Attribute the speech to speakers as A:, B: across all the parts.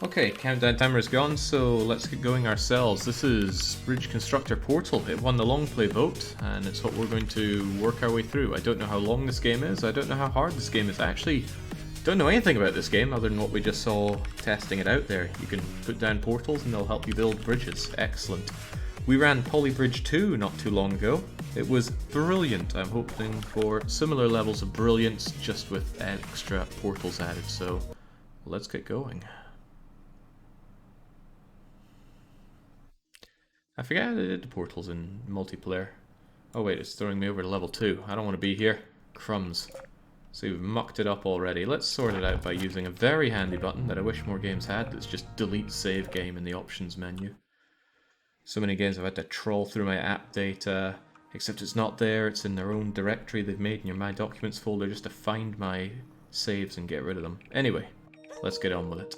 A: Okay, countdown timer is gone, so let's get going ourselves. This is Bridge Constructor Portal. It won the Longplay vote, and it's what we're going to work our way through. I don't know how long this game is, I don't know how hard this game is. I actually don't know anything about this game other than what we just saw testing it out there. You can put down portals and they'll help you build bridges. Excellent. We ran Polybridge 2 not too long ago. It was brilliant. I'm hoping for similar levels of brilliance, just with extra portals added, so let's get going. I forgot I did the portals in multiplayer. Oh wait, it's throwing me over to level 2. I don't want to be here. Crumbs. So we've mucked it up already. Let's sort it out by using a very handy button that I wish more games had. That's just delete save game in the options menu. So many games I've had to troll through my app data, except it's not there. It's in their own directory they've made in your My Documents folder just to find my saves and get rid of them. Anyway, let's get on with it.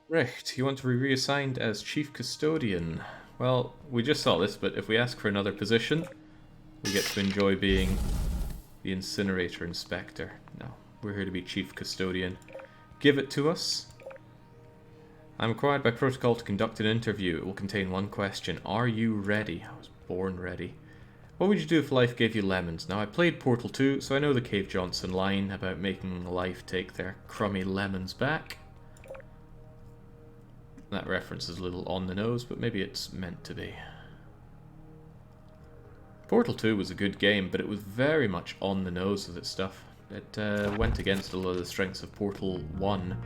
A: Right, you want to be reassigned as Chief Custodian. Well, we just saw this, but if we ask for another position, we get to enjoy being the Incinerator Inspector. No, we're here to be Chief Custodian. Give it to us. I'm required by protocol to conduct an interview. It will contain one question. Are you ready? I was born ready. What would you do if life gave you lemons? Now, I played Portal 2, so I know the Cave Johnson line about making life take their crummy lemons back. That reference is a little on the nose, but maybe it's meant to be. Portal 2 was a good game, but it was very much on the nose with its stuff. It went against a lot of the strengths of Portal 1,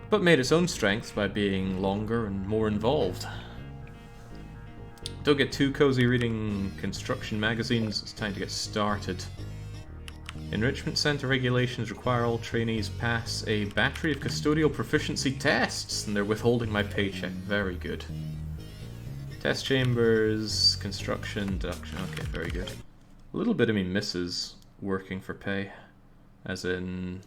A: but made its own strengths by being longer and more involved. Don't get too cozy reading construction magazines, it's time to get started. Enrichment Center regulations require all trainees pass a battery of custodial proficiency tests, and they're withholding my paycheck. Very good. Test chambers, construction, deduction. Okay, very good. A little bit of me misses working for pay. As in,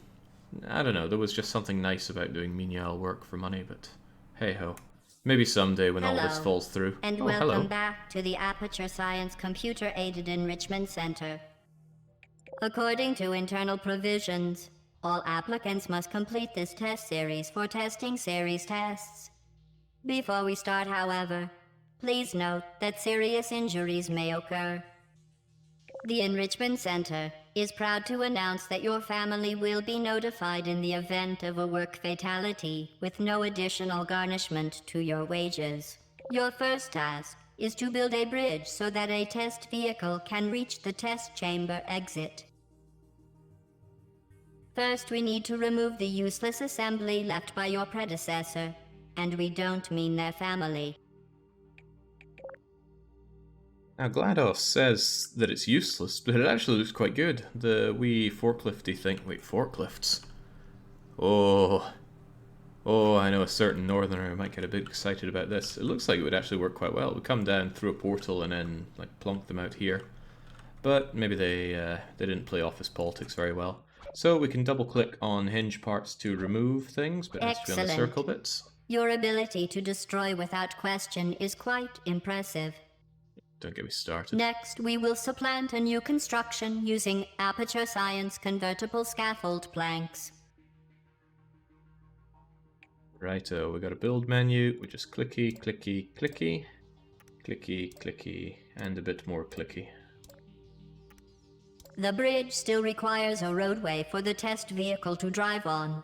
A: I don't know, there was just something nice about doing menial work for money, but hey ho. Maybe someday when all this falls through.
B: And welcome back to the Aperture Science Computer-Aided Enrichment Center. According to internal provisions, all applicants must complete this test series for testing series tests. Before we start, however, please note that serious injuries may occur. The Enrichment Center is proud to announce that your family will be notified in the event of a work fatality with no additional garnishment to your wages. Your first task is to build a bridge so that a test vehicle can reach the test chamber exit. First, we need to remove the useless assembly left by your predecessor, and we don't mean their family.
A: Now GLaDOS says that it's useless, but it actually looks quite good. The wee forklifty thing. Wait, forklifts? Oh, I know a certain northerner who might get a bit excited about this. It looks like it would actually work quite well. It would come down through a portal and then like plonk them out here. But maybe they didn't play office politics very well. So we can double click on hinge parts to remove things, but it has to be on the circle bits.
B: Your ability to destroy without question is quite impressive.
A: Don't get me started.
B: Next, we will supplant a new construction using Aperture Science convertible scaffold planks.
A: Righto, we got a build menu. We just clicky, clicky, clicky, clicky, clicky, and a bit more clicky.
B: The bridge still requires a roadway for the test vehicle to drive on.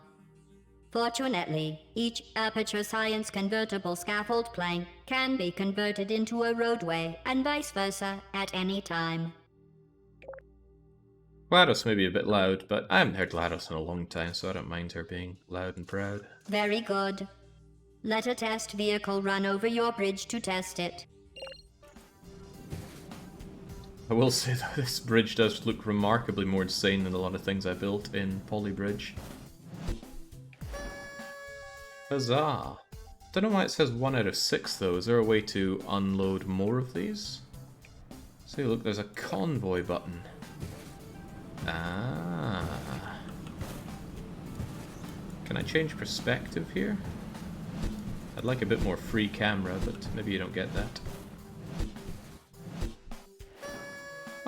B: Fortunately, each Aperture Science convertible scaffold plank can be converted into a roadway and vice versa at any time.
A: GLaDOS may be a bit loud, but I haven't heard GLaDOS in a long time, so I don't mind her being loud and proud.
B: Very good. Let a test vehicle run over your bridge to test it.
A: I will say that this bridge does look remarkably more insane than a lot of things I built in Polybridge. Huzzah! Don't know why it says 1 out of 6 though. Is there a way to unload more of these? See, look, there's a convoy button. Ah. Can I change perspective here? I'd like a bit more free camera, but maybe you don't get that.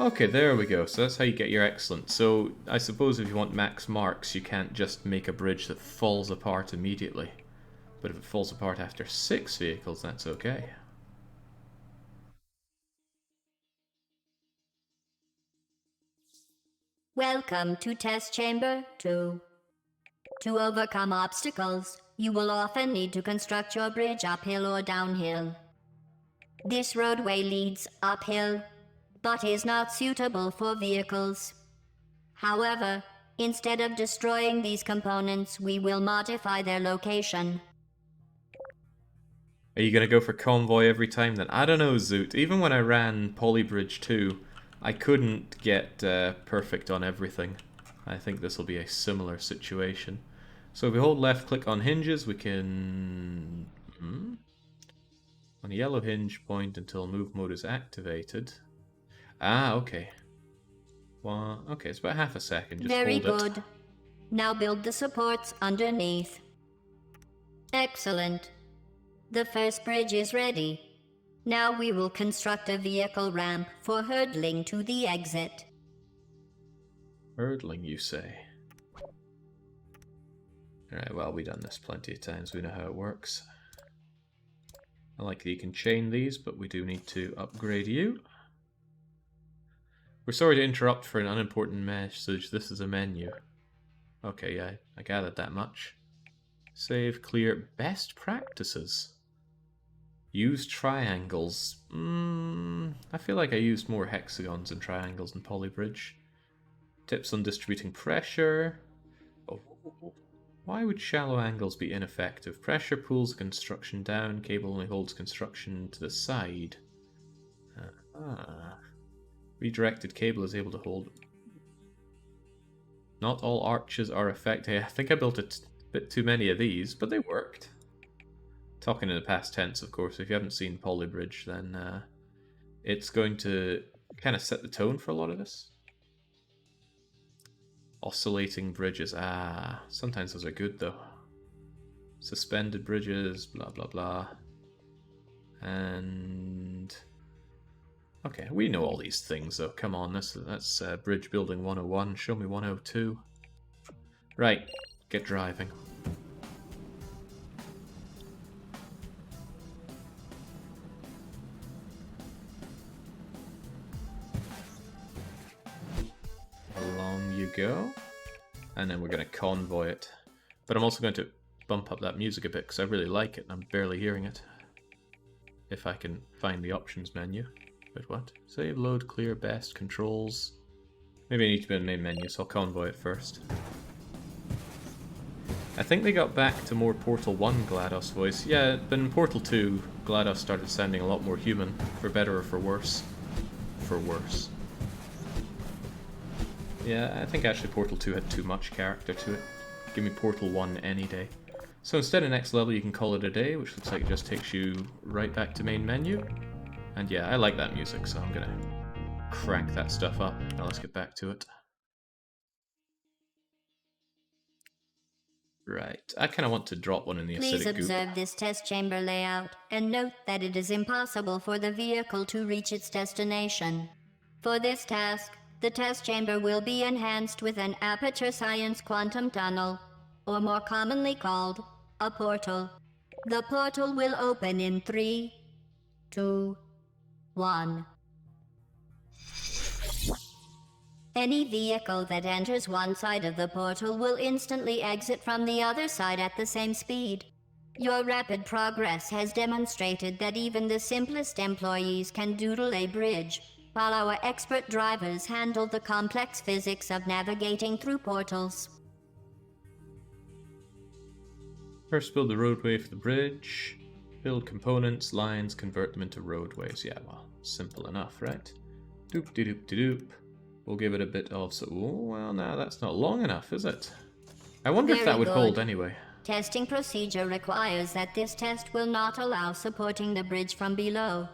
A: Okay, there we go. So that's how you get your excellent. So I suppose if you want max marks, you can't just make a bridge that falls apart immediately. But if it falls apart after 6 vehicles, that's okay.
B: Welcome to Test Chamber 2. To overcome obstacles, you will often need to construct your bridge uphill or downhill. This roadway leads uphill, but is not suitable for vehicles. However, instead of destroying these components, we will modify their location.
A: Are you going to go for convoy every time then? I don't know, Zoot. Even when I ran Polybridge 2, I couldn't get perfect on everything. I think this will be a similar situation. So if we hold left click on hinges, we can... On a yellow hinge, point until move mode is activated. Ah, okay. Well, okay, it's about half a second. Just
B: Very
A: hold
B: good.
A: it.
B: Now build the supports underneath. Excellent. The first bridge is ready. Now we will construct a vehicle ramp for hurdling to the exit.
A: Hurdling, you say? Alright, well, we've done this plenty of times. We know how it works. I like that you can chain these, but we do need to upgrade you. We're sorry to interrupt for an unimportant message. This is a menu. Okay, yeah, I gathered that much. Save, clear, best practices. Use triangles. I feel like I used more hexagons and triangles in Polybridge. Tips on distributing pressure. Oh, why would shallow angles be ineffective? Pressure pulls construction down, cable only holds construction to the side. Redirected cable is able to hold. Not all arches are effective. I think I built a bit too many of these, but they worked. Talking in the past tense, of course. If you haven't seen Polybridge, then it's going to kind of set the tone for a lot of this. Oscillating bridges. Sometimes those are good though. Suspended bridges, blah blah blah. And okay, we know all these things though. Come on, that's bridge building 101. Show me 102. Right, get driving. Along you go. And then we're going to convoy it. But I'm also going to bump up that music a bit because I really like it and I'm barely hearing it. If I can find the options menu. Wait, what? Save, load, clear, best, controls. Maybe I need to be in the main menu, so I'll convoy it first. I think they got back to more Portal 1 GLaDOS voice. Yeah, but in Portal 2, GLaDOS started sounding a lot more human. For better or for worse. For worse. Yeah, I think actually Portal 2 had too much character to it. Give me Portal 1 any day. So instead of next level, you can call it a day, which looks like it just takes you right back to main menu. And yeah, I like that music, so I'm gonna crank that stuff up. Now let's get back to it. Right, I kind of want to drop one in the
B: Please
A: acidic goop.
B: observe this test chamber layout and note that it is impossible for the vehicle to reach its destination. For this task, the test chamber will be enhanced with an aperture science quantum tunnel, or more commonly called, a portal. The portal will open in 3, 2, 1. Any vehicle that enters one side of the portal will instantly exit from the other side at the same speed. Your rapid progress has demonstrated that even the simplest employees can doodle a bridge, while our expert drivers handle the complex physics of navigating through portals.
A: First build the roadway for the bridge. Build components, lines, convert them into roadways. Yeah, well, simple enough, right? Doop-de-doop-de-doop. We'll give it a bit of... Oh, well, no, that's not long enough, is it? I wonder if that would hold anyway.
B: Testing procedure requires that this test will not allow supporting the bridge from below.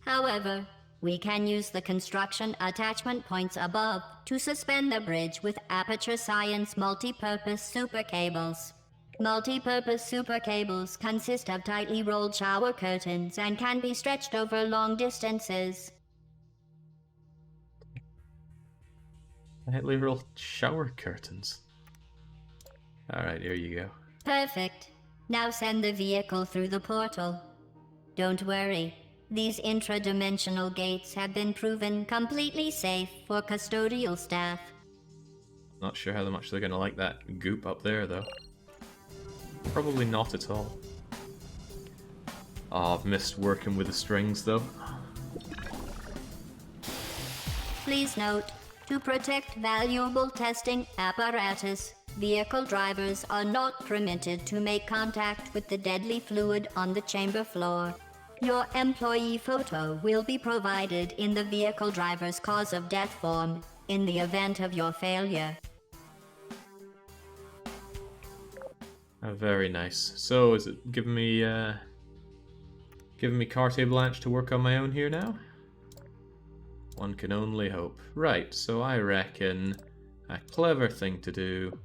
B: However, we can use the construction attachment points above to suspend the bridge with Aperture Science multi-purpose super cables. Multi-purpose super cables consist of tightly rolled shower curtains and can be stretched over long distances.
A: Literal shower curtains. Alright, here you go.
B: Perfect. Now send the vehicle through the portal. Don't worry. These intra-dimensional gates have been proven completely safe for custodial staff.
A: Not sure how much they're going to like that goop up there, though. Probably not at all. Oh, I've missed working with the strings, though.
B: Please note, to protect valuable testing apparatus, vehicle drivers are not permitted to make contact with the deadly fluid on the chamber floor. Your employee photo will be provided in the vehicle driver's cause of death form in the event of your failure.
A: Oh, very nice. So, is it giving me carte blanche to work on my own here now? One can only hope. Right, so I reckon a clever thing to do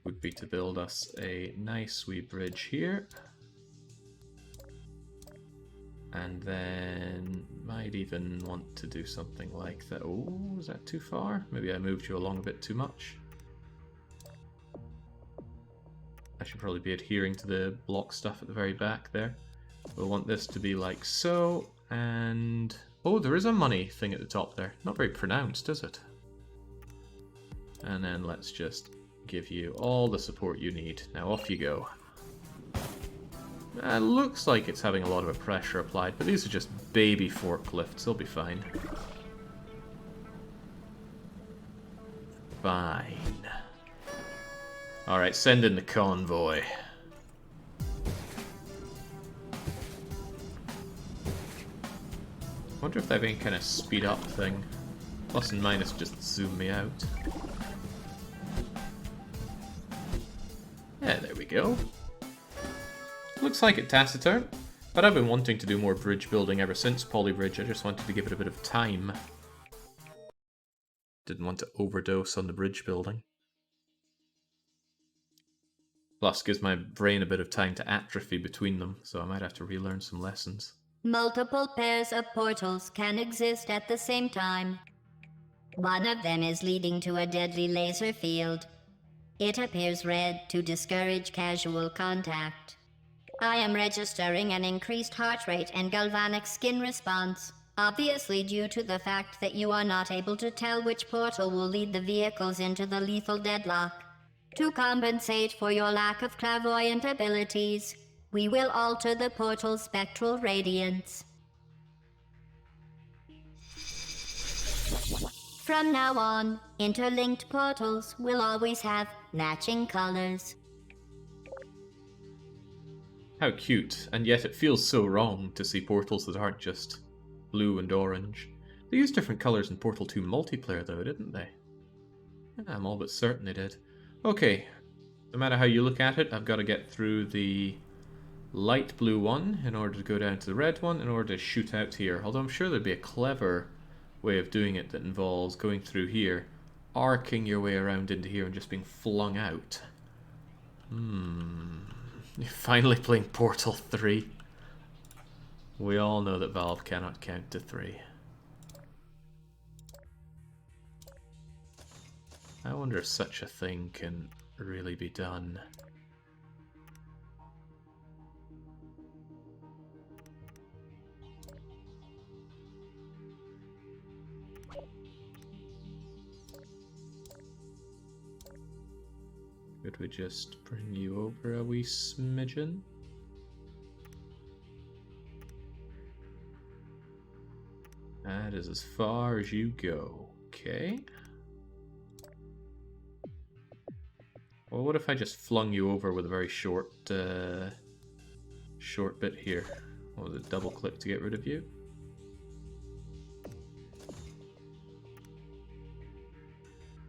A: would be to build us a nice wee bridge here. And then might even want to do something like that. Oh, is that too far? Maybe I moved you along a bit too much. I should probably be adhering to the block stuff at the very back there. We'll want this to be like so, and... oh, there is a money thing at the top there. Not very pronounced, is it? And then let's just give you all the support you need. Now off you go. Looks like it's having a lot of pressure applied, but these are just baby forklifts. They'll be fine. Fine. Alright, send in the convoy. Wonder if they have any kind of speed up thing. Plus and minus just zoom me out. Yeah, there we go. Looks like it taciturn, but I've been wanting to do more bridge building ever since Polybridge. I just wanted to give it a bit of time. Didn't want to overdose on the bridge building. Plus, gives my brain a bit of time to atrophy between them, so I might have to relearn some lessons.
B: Multiple pairs of portals can exist at the same time. One of them is leading to a deadly laser field. It appears red to discourage casual contact. I am registering an increased heart rate and galvanic skin response, obviously due to the fact that you are not able to tell which portal will lead the vehicles into the lethal deadlock. To compensate for your lack of clairvoyant abilities, we will alter the portal's spectral radiance. From now on, interlinked portals will always have matching colors.
A: How cute, and yet it feels so wrong to see portals that aren't just blue and orange. They used different colours in Portal 2 multiplayer though, didn't they? I'm all but certain they did. Okay, no matter how you look at it, I've got to get through the light blue one in order to go down to the red one in order to shoot out here. Although I'm sure there'd be a clever way of doing it that involves going through here, arcing your way around into here and just being flung out. You're finally playing Portal 3. We all know that Valve cannot count to 3. I wonder if such a thing can really be done. Could we just bring you over a wee smidgen? That is as far as you go. Okay. Well, what if I just flung you over with a very short bit here? What was it, double click to get rid of you?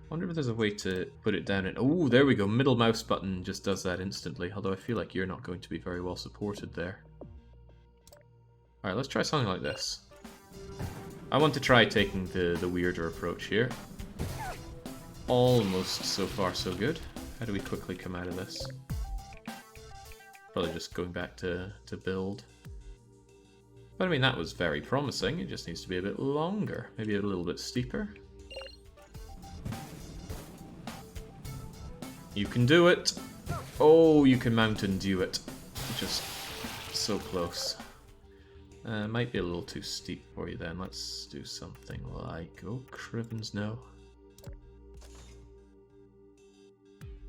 A: Wonder if there's a way to put it down and... oh, there we go, middle mouse button just does that instantly, although I feel like you're not going to be very well supported there. Alright, let's try something like this. I want to try taking the weirder approach here. Almost so far so good. How do we quickly come out of this? Probably just going back to build. But I mean, that was very promising. It just needs to be a bit longer. Maybe a little bit steeper. You can do it! Oh, you can Mountain Dew it. Just so close. Might be a little too steep for you then. Let's do something like... Oh, Crivens, no.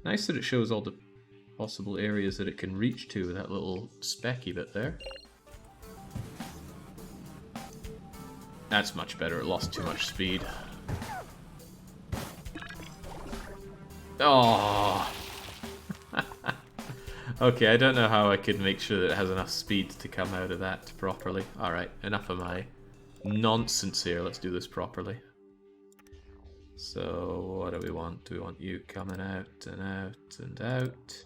A: Nice that it shows all the possible areas that it can reach to with that little specky bit there. That's much better. It lost too much speed. Oh. Okay, I don't know how I could make sure that it has enough speed to come out of that properly. Alright, enough of my nonsense here. Let's do this properly. So, what do we want? Do we want you coming out and out and out?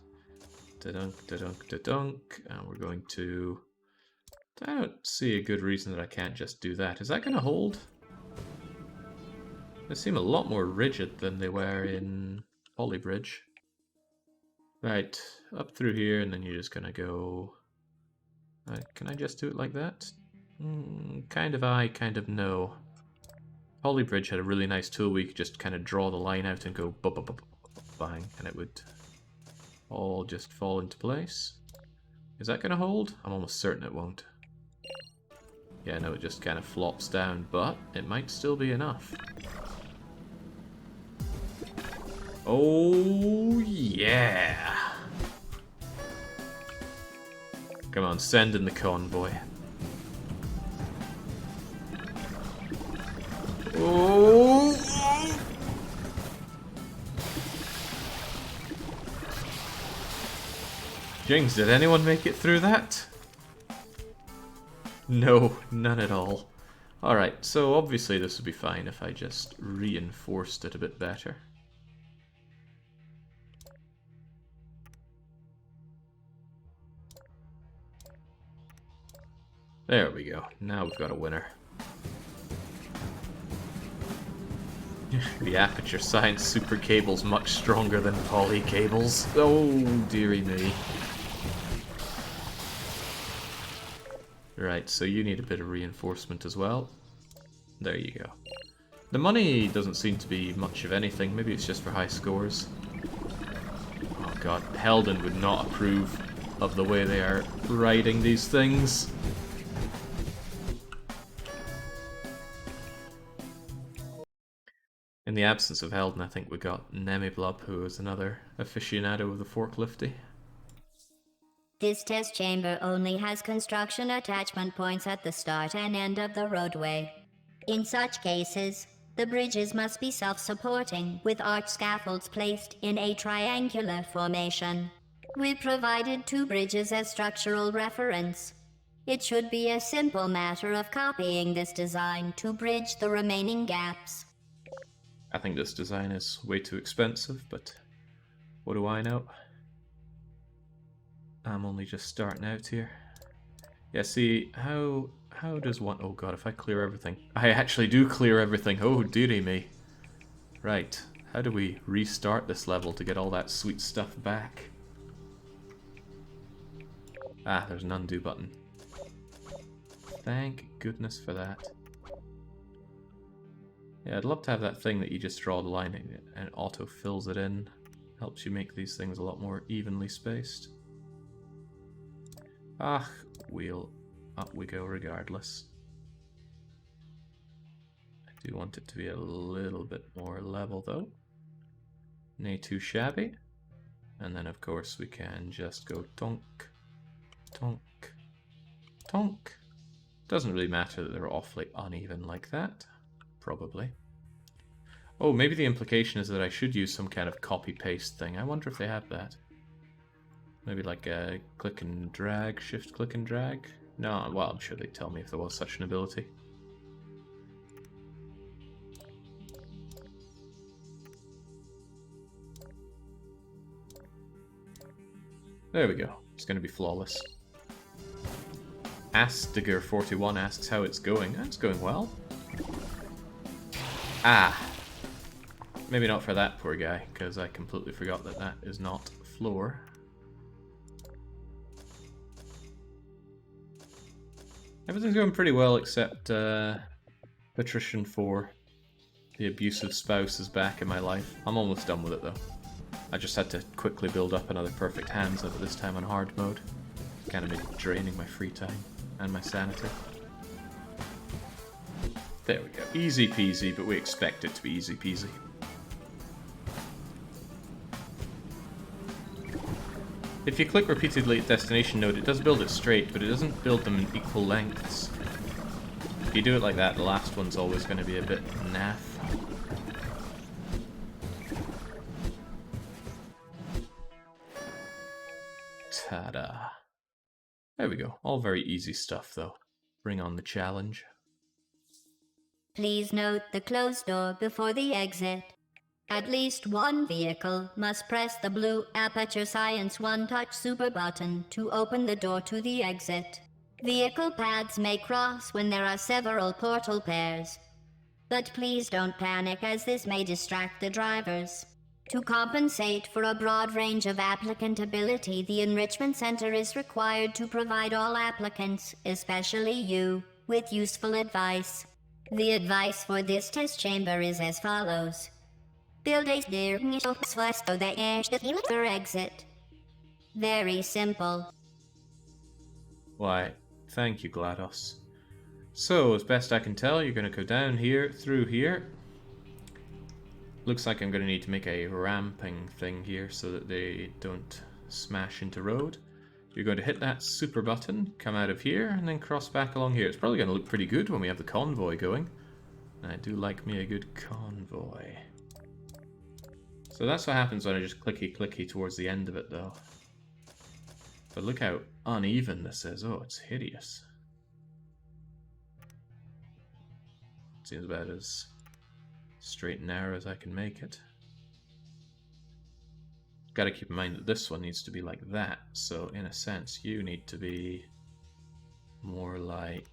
A: Da-dunk, da-dunk, da-dunk. And we're going to... I don't see a good reason that I can't just do that. Is that going to hold? They seem a lot more rigid than they were in Polybridge. Right, up through here, and then you're just gonna go... can I just do it like that? Kind of aye, kind of no. Polybridge had a really nice tool where you could just kind of draw the line out and go bang, and it would all just fall into place. Is that gonna hold? I'm almost certain it won't. Yeah, no, it just kind of flops down, but it might still be enough. Oh, yeah! Come on, send in the convoy. Oh! Jings, did anyone make it through that? No, none at all. Alright, so obviously this would be fine if I just reinforced it a bit better. There we go. Now we've got a winner. The Aperture Science Super Cable's much stronger than Poly cables. Oh, dearie me. Right, so you need a bit of reinforcement as well. There you go. The money doesn't seem to be much of anything. Maybe it's just for high scores. Oh god, Helden would not approve of the way they are riding these things. In the absence of Helden, I think we got Nemiblub, who is another aficionado of the forklifty.
B: This test chamber only has construction attachment points at the start and end of the roadway. In such cases, the bridges must be self-supporting, with arch scaffolds placed in a triangular formation. We provided 2 bridges as structural reference. It should be a simple matter of copying this design to bridge the remaining gaps.
A: I think this design is way too expensive, but what do I know? I'm only just starting out here. Yeah, see, how does one... Oh god, if I clear everything... I actually do clear everything! Oh, dearie me. Right, how do we restart this level to get all that sweet stuff back? Ah, there's an undo button. Thank goodness for that. Yeah, I'd love to have that thing that you just draw the line and it auto fills it in. Helps you make these things a lot more evenly spaced. Ah, up we go regardless. I do want it to be a little bit more level though. Nay too shabby. And then of course we can just go tonk, tonk, tonk. Doesn't really matter that they're awfully uneven like that. Probably. Oh, maybe the implication is that I should use some kind of copy-paste thing. I wonder if they have that. Maybe like a click and drag, shift click and drag? No, well, I'm sure they'd tell me if there was such an ability. There we go. It's going to be flawless. Astiger41 asks how it's going. It's going well. Ah. Maybe not for that poor guy, because I completely forgot that that is not floor. Everything's going pretty well except Patrician 4. The abusive spouse is back in my life. I'm almost done with it though. I just had to quickly build up another perfect hand so that this time on hard mode. Kind of draining my free time and my sanity. There we go. Easy peasy, but we expect it to be easy peasy. If you click repeatedly at destination node, it does build it straight, but it doesn't build them in equal lengths. If you do it like that, the last one's always going to be a bit naff. Ta-da. There we go. All very easy stuff, though. Bring on the challenge.
B: Please note the closed door before the exit. At least one vehicle must press the blue Aperture Science one-touch super button to open the door to the exit. Vehicle paths may cross when there are several portal pairs. But please don't panic, as this may distract the drivers. To compensate for a broad range of applicant ability, the Enrichment Center is required to provide all applicants, especially you, with useful advice. The advice for this test chamber is as follows. Build a so the exit. Very simple.
A: Why, thank you, GLaDOS. So, as best I can tell, you're going to go down here, through here. Looks like I'm going to need to make a ramping thing here so that they don't smash into road. You're going to hit that super button, come out of here, and then cross back along here. It's probably going to look pretty good when we have the convoy going. And I do like me a good convoy. So that's what happens when I just clicky towards the end of it, though. But look how uneven this is. Oh, it's hideous. Seems about as straight and narrow as I can make it. Gotta keep in mind that this one needs to be like that, so in a sense you need to be more like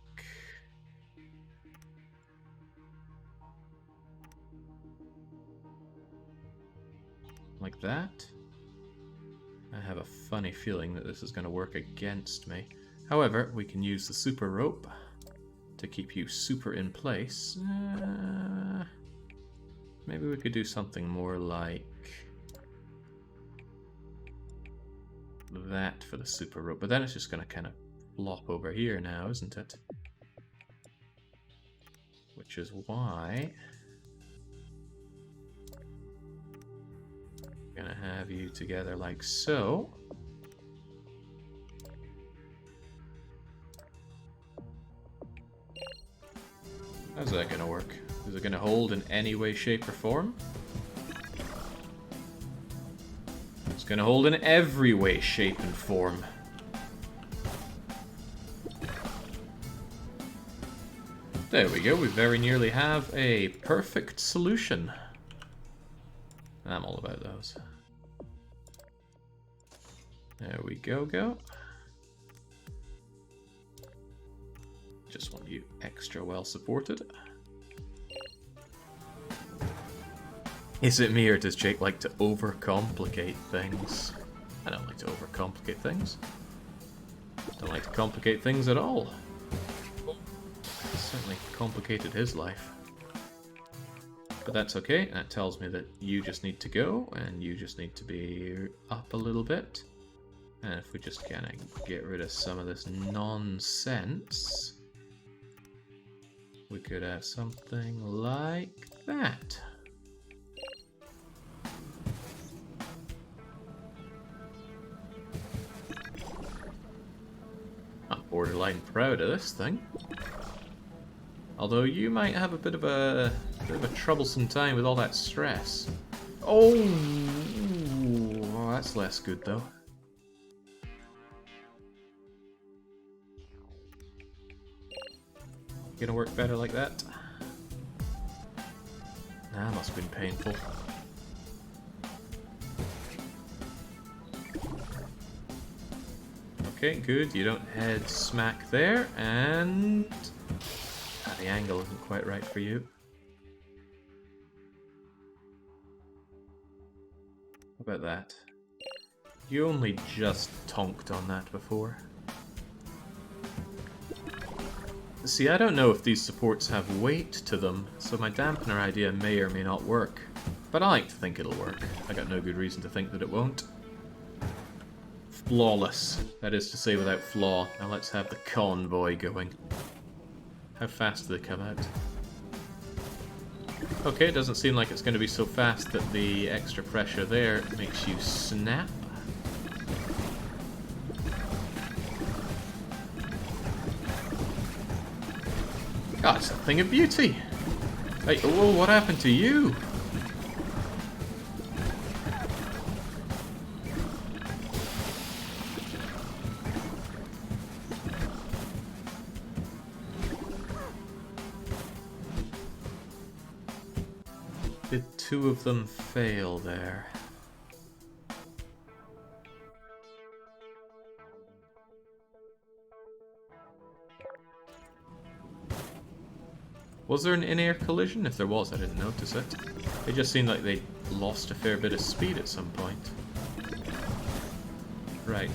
A: that. I have a funny feeling that this is going to work against me. However, we can use the super rope to keep you super in place. Maybe we could do something more like that for the super rope, but then it's just going to kind of flop over here now, isn't it? Which is why I'm going to have you together like so. How's that going to work? Is it going to hold in any way, shape, or form? It's going to hold in every way, shape, and form. There we go, we very nearly have a perfect solution. I'm all about those. There we go. Just want you extra well supported. Is it me, or does Jake like to overcomplicate things? I don't like to overcomplicate things. Don't like to complicate things at all. It's certainly complicated his life. But that's okay, that tells me that you just need to go, and you just need to be up a little bit. And if we just kind of get rid of some of this nonsense, we could have something like that. I'm borderline proud of this thing. Although you might have a bit of a troublesome time with all that stress. Oh, that's less good though. Gonna work better like that? That must have been painful. Okay, good. You don't head smack there, and the angle isn't quite right for you. How about that? You only just tonked on that before. See, I don't know if these supports have weight to them, so my dampener idea may or may not work. but I like to think it'll work. I got no good reason to think that it won't. Flawless. That is to say without flaw. Now let's have the convoy going. How fast do they come out? Okay, it doesn't seem like it's going to be so fast that the extra pressure there makes you snap. God, it's a thing of beauty! Hey, whoa, what happened to you? Did two of them fail there? Was there an in-air collision? If there was, I didn't notice it. It just seemed like they lost a fair bit of speed at some point. Right.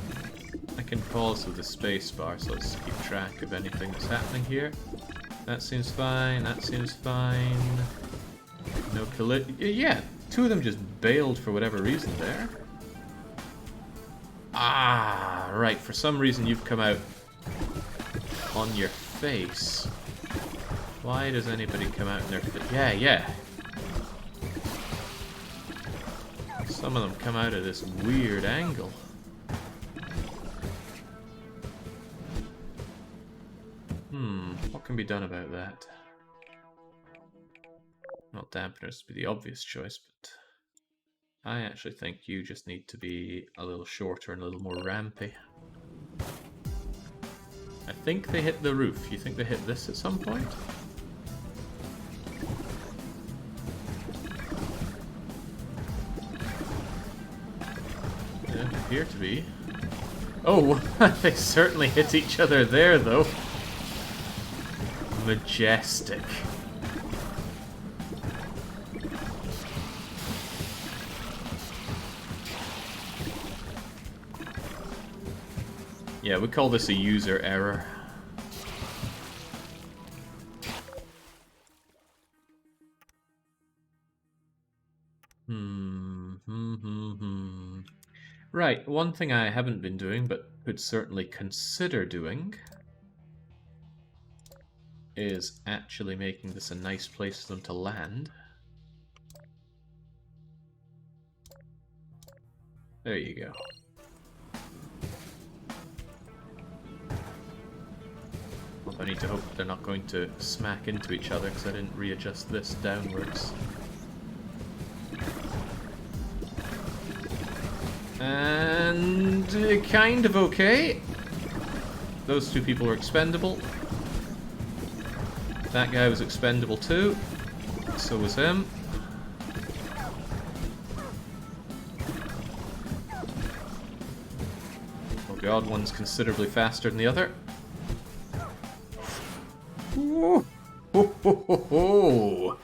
A: I can pause with the spacebar, so let's keep track of anything that's happening here. That seems fine, that seems fine. No collision. Yeah, two of them just bailed for whatever reason there. Ah, right. For some reason you've come out on your face. Why does anybody come out in their face? Yeah, yeah. Some of them come out at this weird angle. What can be done about that? Not dampeners would be the obvious choice, but I actually think you just need to be a little shorter and a little more rampy. I think they hit the roof. You think they hit this at some point? They don't appear to be. Oh, they certainly hit each other there, though. Majestic. Yeah, we call this a user error. Right, one thing I haven't been doing, but could certainly consider doing, is actually making this a nice place for them to land. There you go. I need to hope they're not going to smack into each other because I didn't readjust this downwards. And kind of okay. Those two people are expendable. That guy was expendable too. So was him. Oh god, one's considerably faster than the other. Ooh. Ho, ho, ho, ho.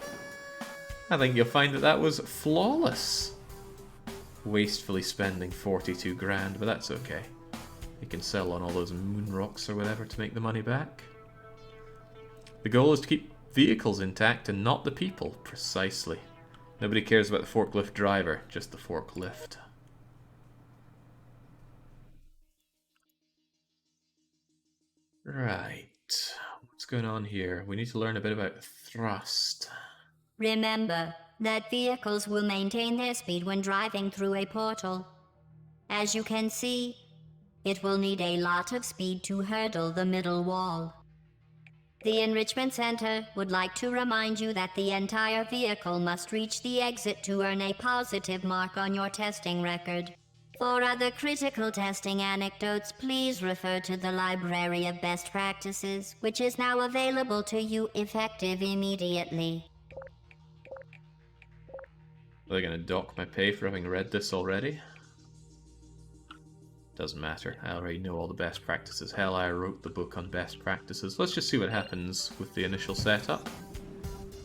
A: I think you'll find that that was flawless. Wastefully spending 42 grand, but that's okay. You can sell on all those moon rocks or whatever to make the money back. The goal is to keep vehicles intact and not the people, precisely. Nobody cares about the forklift driver, just the forklift. Right. What's going on here? We need to learn a bit about thrust.
B: Remember that vehicles will maintain their speed when driving through a portal. As you can see, it will need a lot of speed to hurdle the middle wall. The Enrichment Center would like to remind you that the entire vehicle must reach the exit to earn a positive mark on your testing record. For other critical testing anecdotes, please refer to the Library of Best Practices, which is now available to you effective immediately.
A: Are they going to dock my pay for having read this already? Doesn't matter. I already know all the best practices. Hell, I wrote the book on best practices. Let's just see what happens with the initial setup.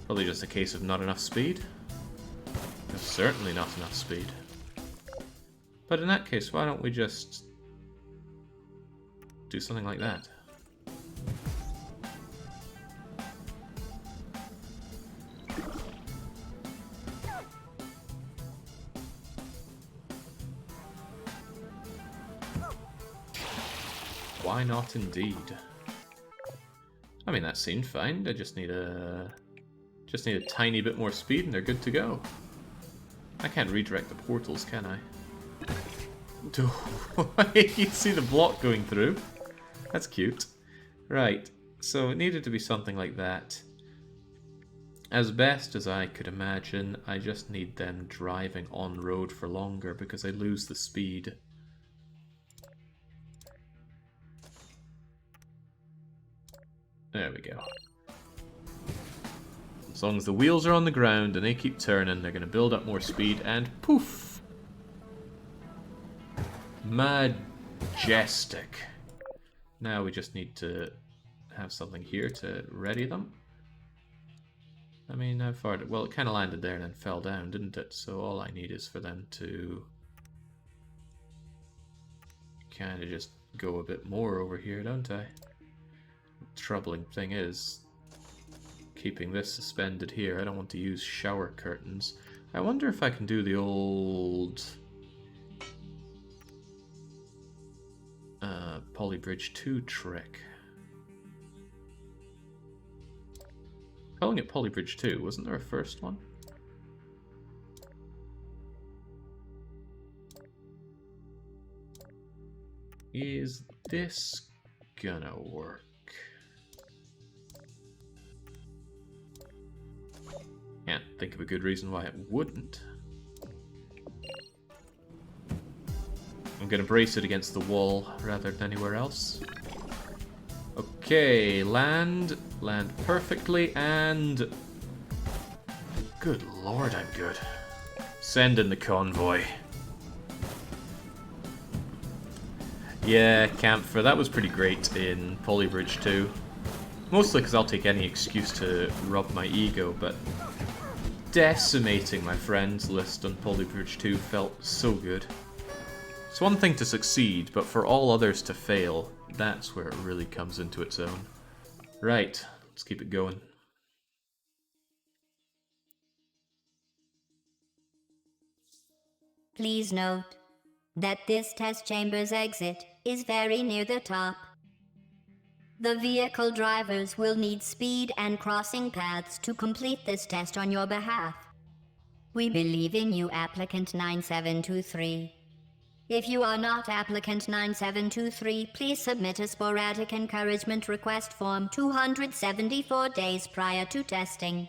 A: Probably just a case of not enough speed. No, certainly not enough speed. But in that case, why don't we just do something like that? Why not indeed? I mean, that seemed fine. I just need a tiny bit more speed and they're good to go. I can't redirect the portals, can I? You can see the block going through. That's cute. Right, so it needed to be something like that. As best as I could imagine, I just need them driving on road for longer because I lose the speed. There we go. As long as the wheels are on the ground and they keep turning, they're going to build up more speed and poof! Majestic. Now we just need to have something here to ready them. I mean, how far well, it kind of landed there and then fell down, didn't it? So all I need is for them to kind of just go a bit more over here, don't I? The troubling thing is keeping this suspended here. I don't want to use shower curtains. I wonder if I can do the old Polybridge 2 trick. Calling it Polybridge 2, wasn't there a first one? Is this gonna work? Can't think of a good reason why it wouldn't. I'm gonna brace it against the wall rather than anywhere else. Okay, land perfectly, and... Good lord, I'm good. Send in the convoy. Yeah, Camphor, that was pretty great in Polybridge 2. Mostly because I'll take any excuse to rub my ego, but decimating my friends list on Polybridge 2 felt so good. It's one thing to succeed, but for all others to fail, that's where it really comes into its own. Right, let's keep it going.
B: Please note that this test chamber's exit is very near the top. The vehicle drivers will need speed and crossing paths to complete this test on your behalf. We believe in you, applicant 9723. If you are not applicant 9723, please submit a sporadic encouragement request form 274 days prior to testing.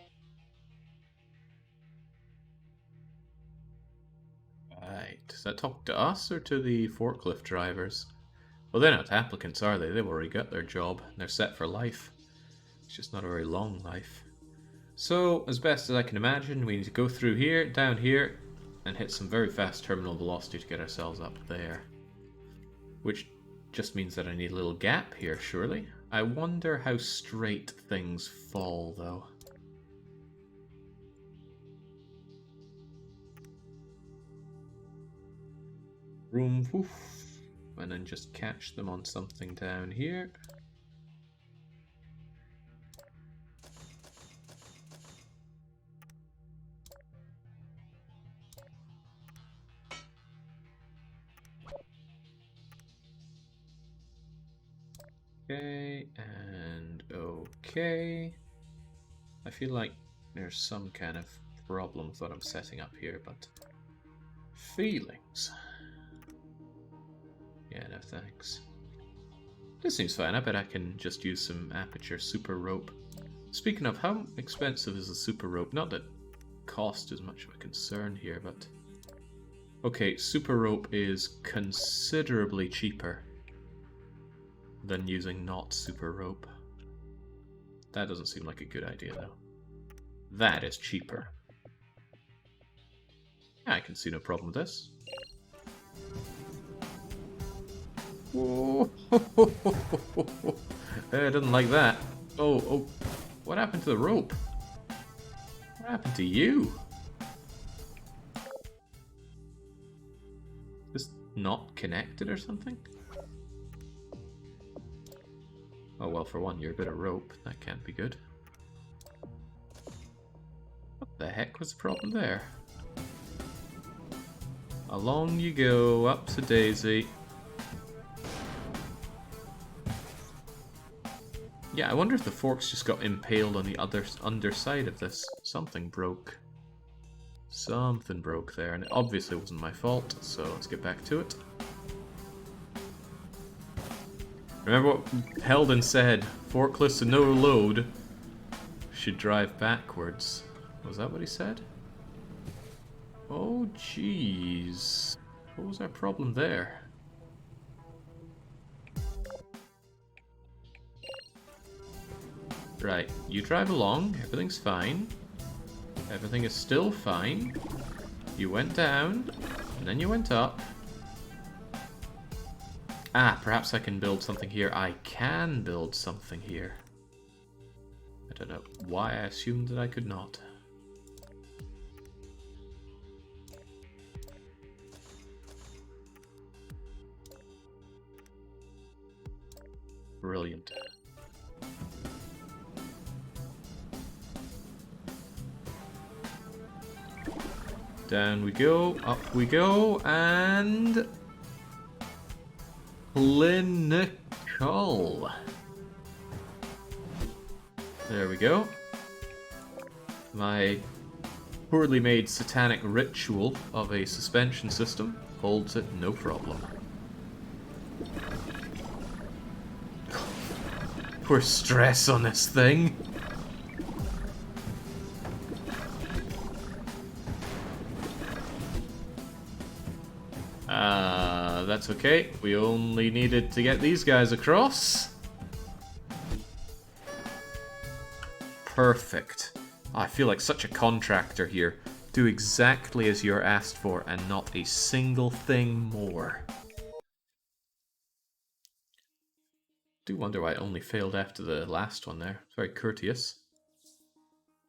A: Right, does that talk to us or to the forklift drivers? Well, they're not applicants, are they? They've already got their job. They're set for life. It's just not a very long life. So, as best as I can imagine, we need to go through here, down here, and hit some very fast terminal velocity to get ourselves up there. Which just means that I need a little gap here, surely. I wonder how straight things fall, though. Room, woof. And then just catch them on something down here. Okay, and okay. I feel like there's some kind of problem with what I'm setting up here, but feelings. Yeah, no thanks. This seems fine. I bet I can just use some aperture super rope. Speaking of, how expensive is the super rope? Not that cost is much of a concern here, but... Okay, super rope is considerably cheaper than using not super rope. That doesn't seem like a good idea, though. That is cheaper. I can see no problem with this. Whoa. I didn't like that. Oh, what happened to the rope? What happened to you? Just not connected or something? Oh well, for one, you're a bit of rope. That can't be good. What the heck was the problem there? Along you go, up to Daisy. Yeah, I wonder if the forks just got impaled on the underside of this. Something broke. Something broke there, and it obviously wasn't my fault, so let's get back to it. Remember what Heldon said, forklifts and no load should drive backwards. Was that what he said? Oh jeez. What was our problem there? Right, you drive along, everything's fine. Everything is still fine. You went down, and then you went up. Ah, perhaps I can build something here. I can build something here. I don't know why I assumed that I could not. Brilliant. Down we go, up we go, and... clinical. There we go. My poorly made satanic ritual of a suspension system holds it no problem. Poor stress on this thing. That's okay. We only needed to get these guys across. Perfect. I feel like such a contractor here. Do exactly as you're asked for and not a single thing more. Do wonder why it only failed after the last one there. It's very courteous.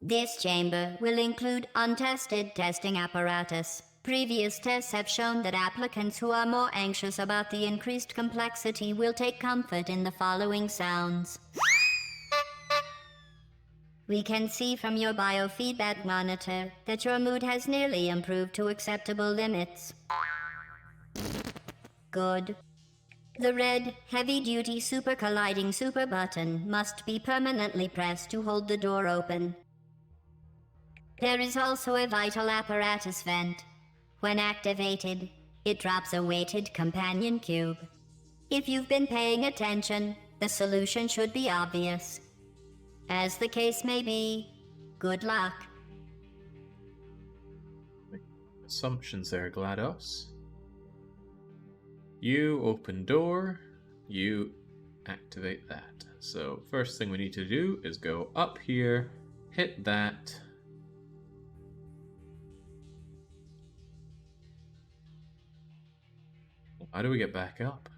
B: This chamber will include untested testing apparatus. Previous tests have shown that applicants who are more anxious about the increased complexity will take comfort in the following sounds. We can see from your biofeedback monitor that your mood has nearly improved to acceptable limits. Good. The red, heavy-duty super colliding super button must be permanently pressed to hold the door open. There is also a vital apparatus vent. When activated, it drops a weighted companion cube. If you've been paying attention, the solution should be obvious. As the case may be, good luck.
A: Assumptions there, GLaDOS. You open door, you activate that. So first thing we need to do is go up here, hit that. How do we get back up?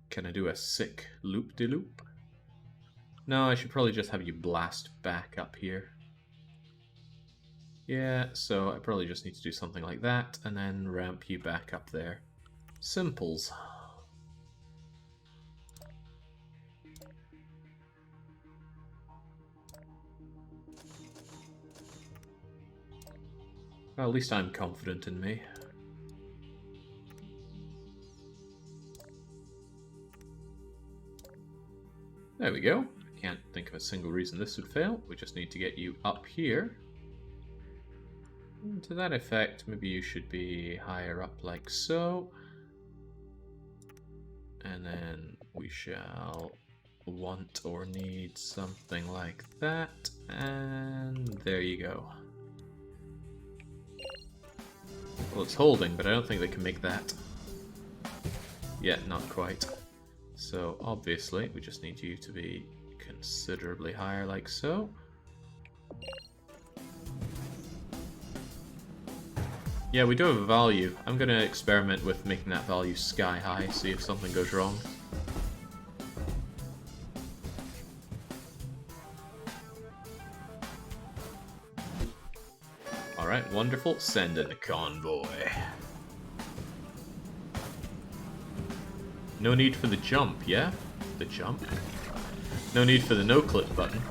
A: Can I do a sick loop-de-loop? No, I should probably just have you blast back up here. Yeah, so I probably just need to do something like that, and then ramp you back up there. Simples. Well, at least I'm confident in me. There we go. I can't think of a single reason this would fail. We just need to get you up here. And to that effect, maybe you should be higher up like so. And then we shall want or need something like that. And there you go. Well, it's holding, but I don't think they can make that. Yet, not quite. So obviously we just need you to be considerably higher like so. Yeah, we do have a value. I'm going to experiment with making that value sky high, see if something goes wrong. Alright, wonderful. Send in the convoy. No need for the jump, yeah? The jump? No need for the no-clip button.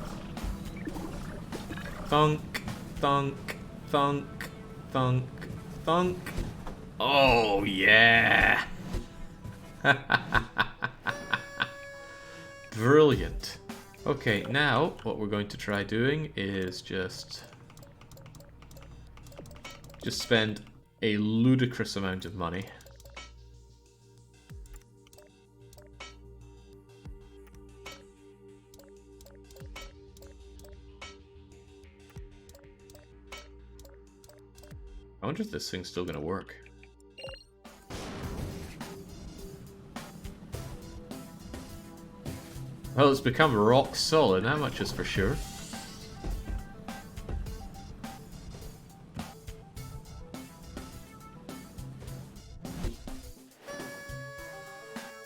A: Thunk, thunk, thunk, thunk, thunk. Oh, yeah! Brilliant. Okay, now what we're going to try doing is just spend a ludicrous amount of money. I wonder if this thing's still going to work. Well, it's become rock solid, that much is for sure.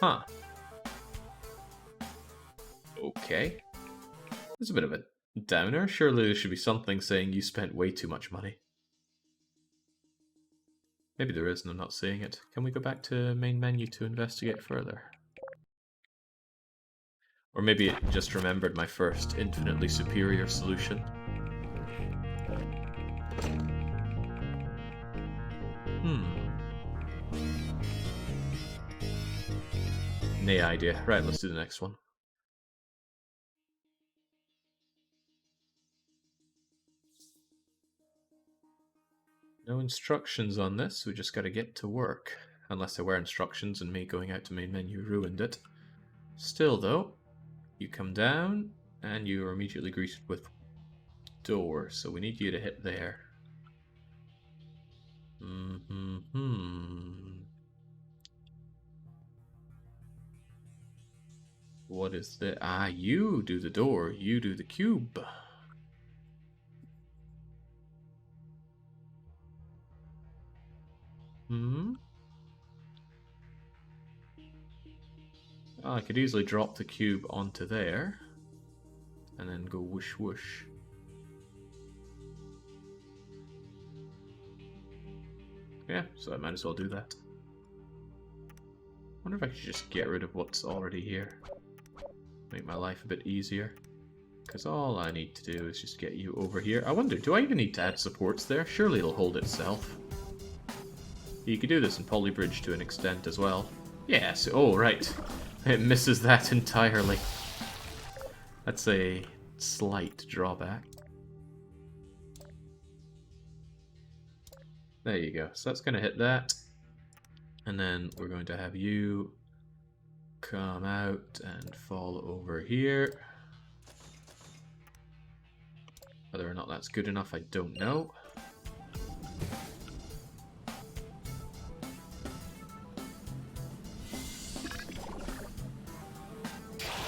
A: Huh. Okay. It's a bit of a downer. Surely there should be something saying you spent way too much money. Maybe there is and I'm not seeing it. Can we go back to main menu to investigate further? Or maybe it just remembered my first infinitely superior solution. Nay idea. Right, let's do the next one. No instructions on this, we just gotta get to work. Unless there were instructions and me going out to main menu ruined it. Still though, you come down and you are immediately greeted with door, so we need you to hit there. What is the... Ah, you do the door, you do the cube. Oh, I could easily drop the cube onto there and then go whoosh whoosh. Yeah, so I might as well do that. Wonder if I could just get rid of what's already here. Make my life a bit easier. Because all I need to do is just get you over here. I wonder, do I even need to add supports there? Surely it'll hold itself. You could do this in Polybridge to an extent as well. Yes, oh right. It misses that entirely. That's a slight drawback. There you go. So that's going to hit that. And then we're going to have you come out and fall over here. Whether or not that's good enough, I don't know.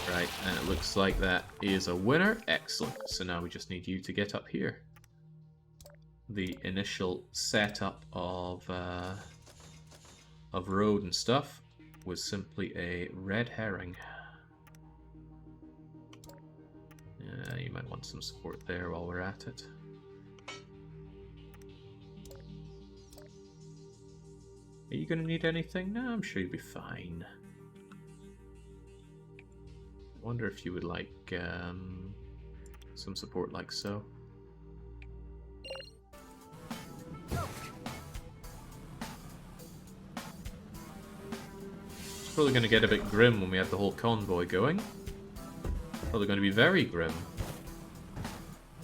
A: Right, and it looks like that is a winner. Excellent. So now we just need you to get up here. The initial setup of road and stuff was simply a red herring. Yeah, you might want some support there while we're at it. Are you going to need anything? No, I'm sure you'll be fine. I wonder if you would like some support like so. It's probably going to get a bit grim when we have the whole convoy going. Probably going to be very grim.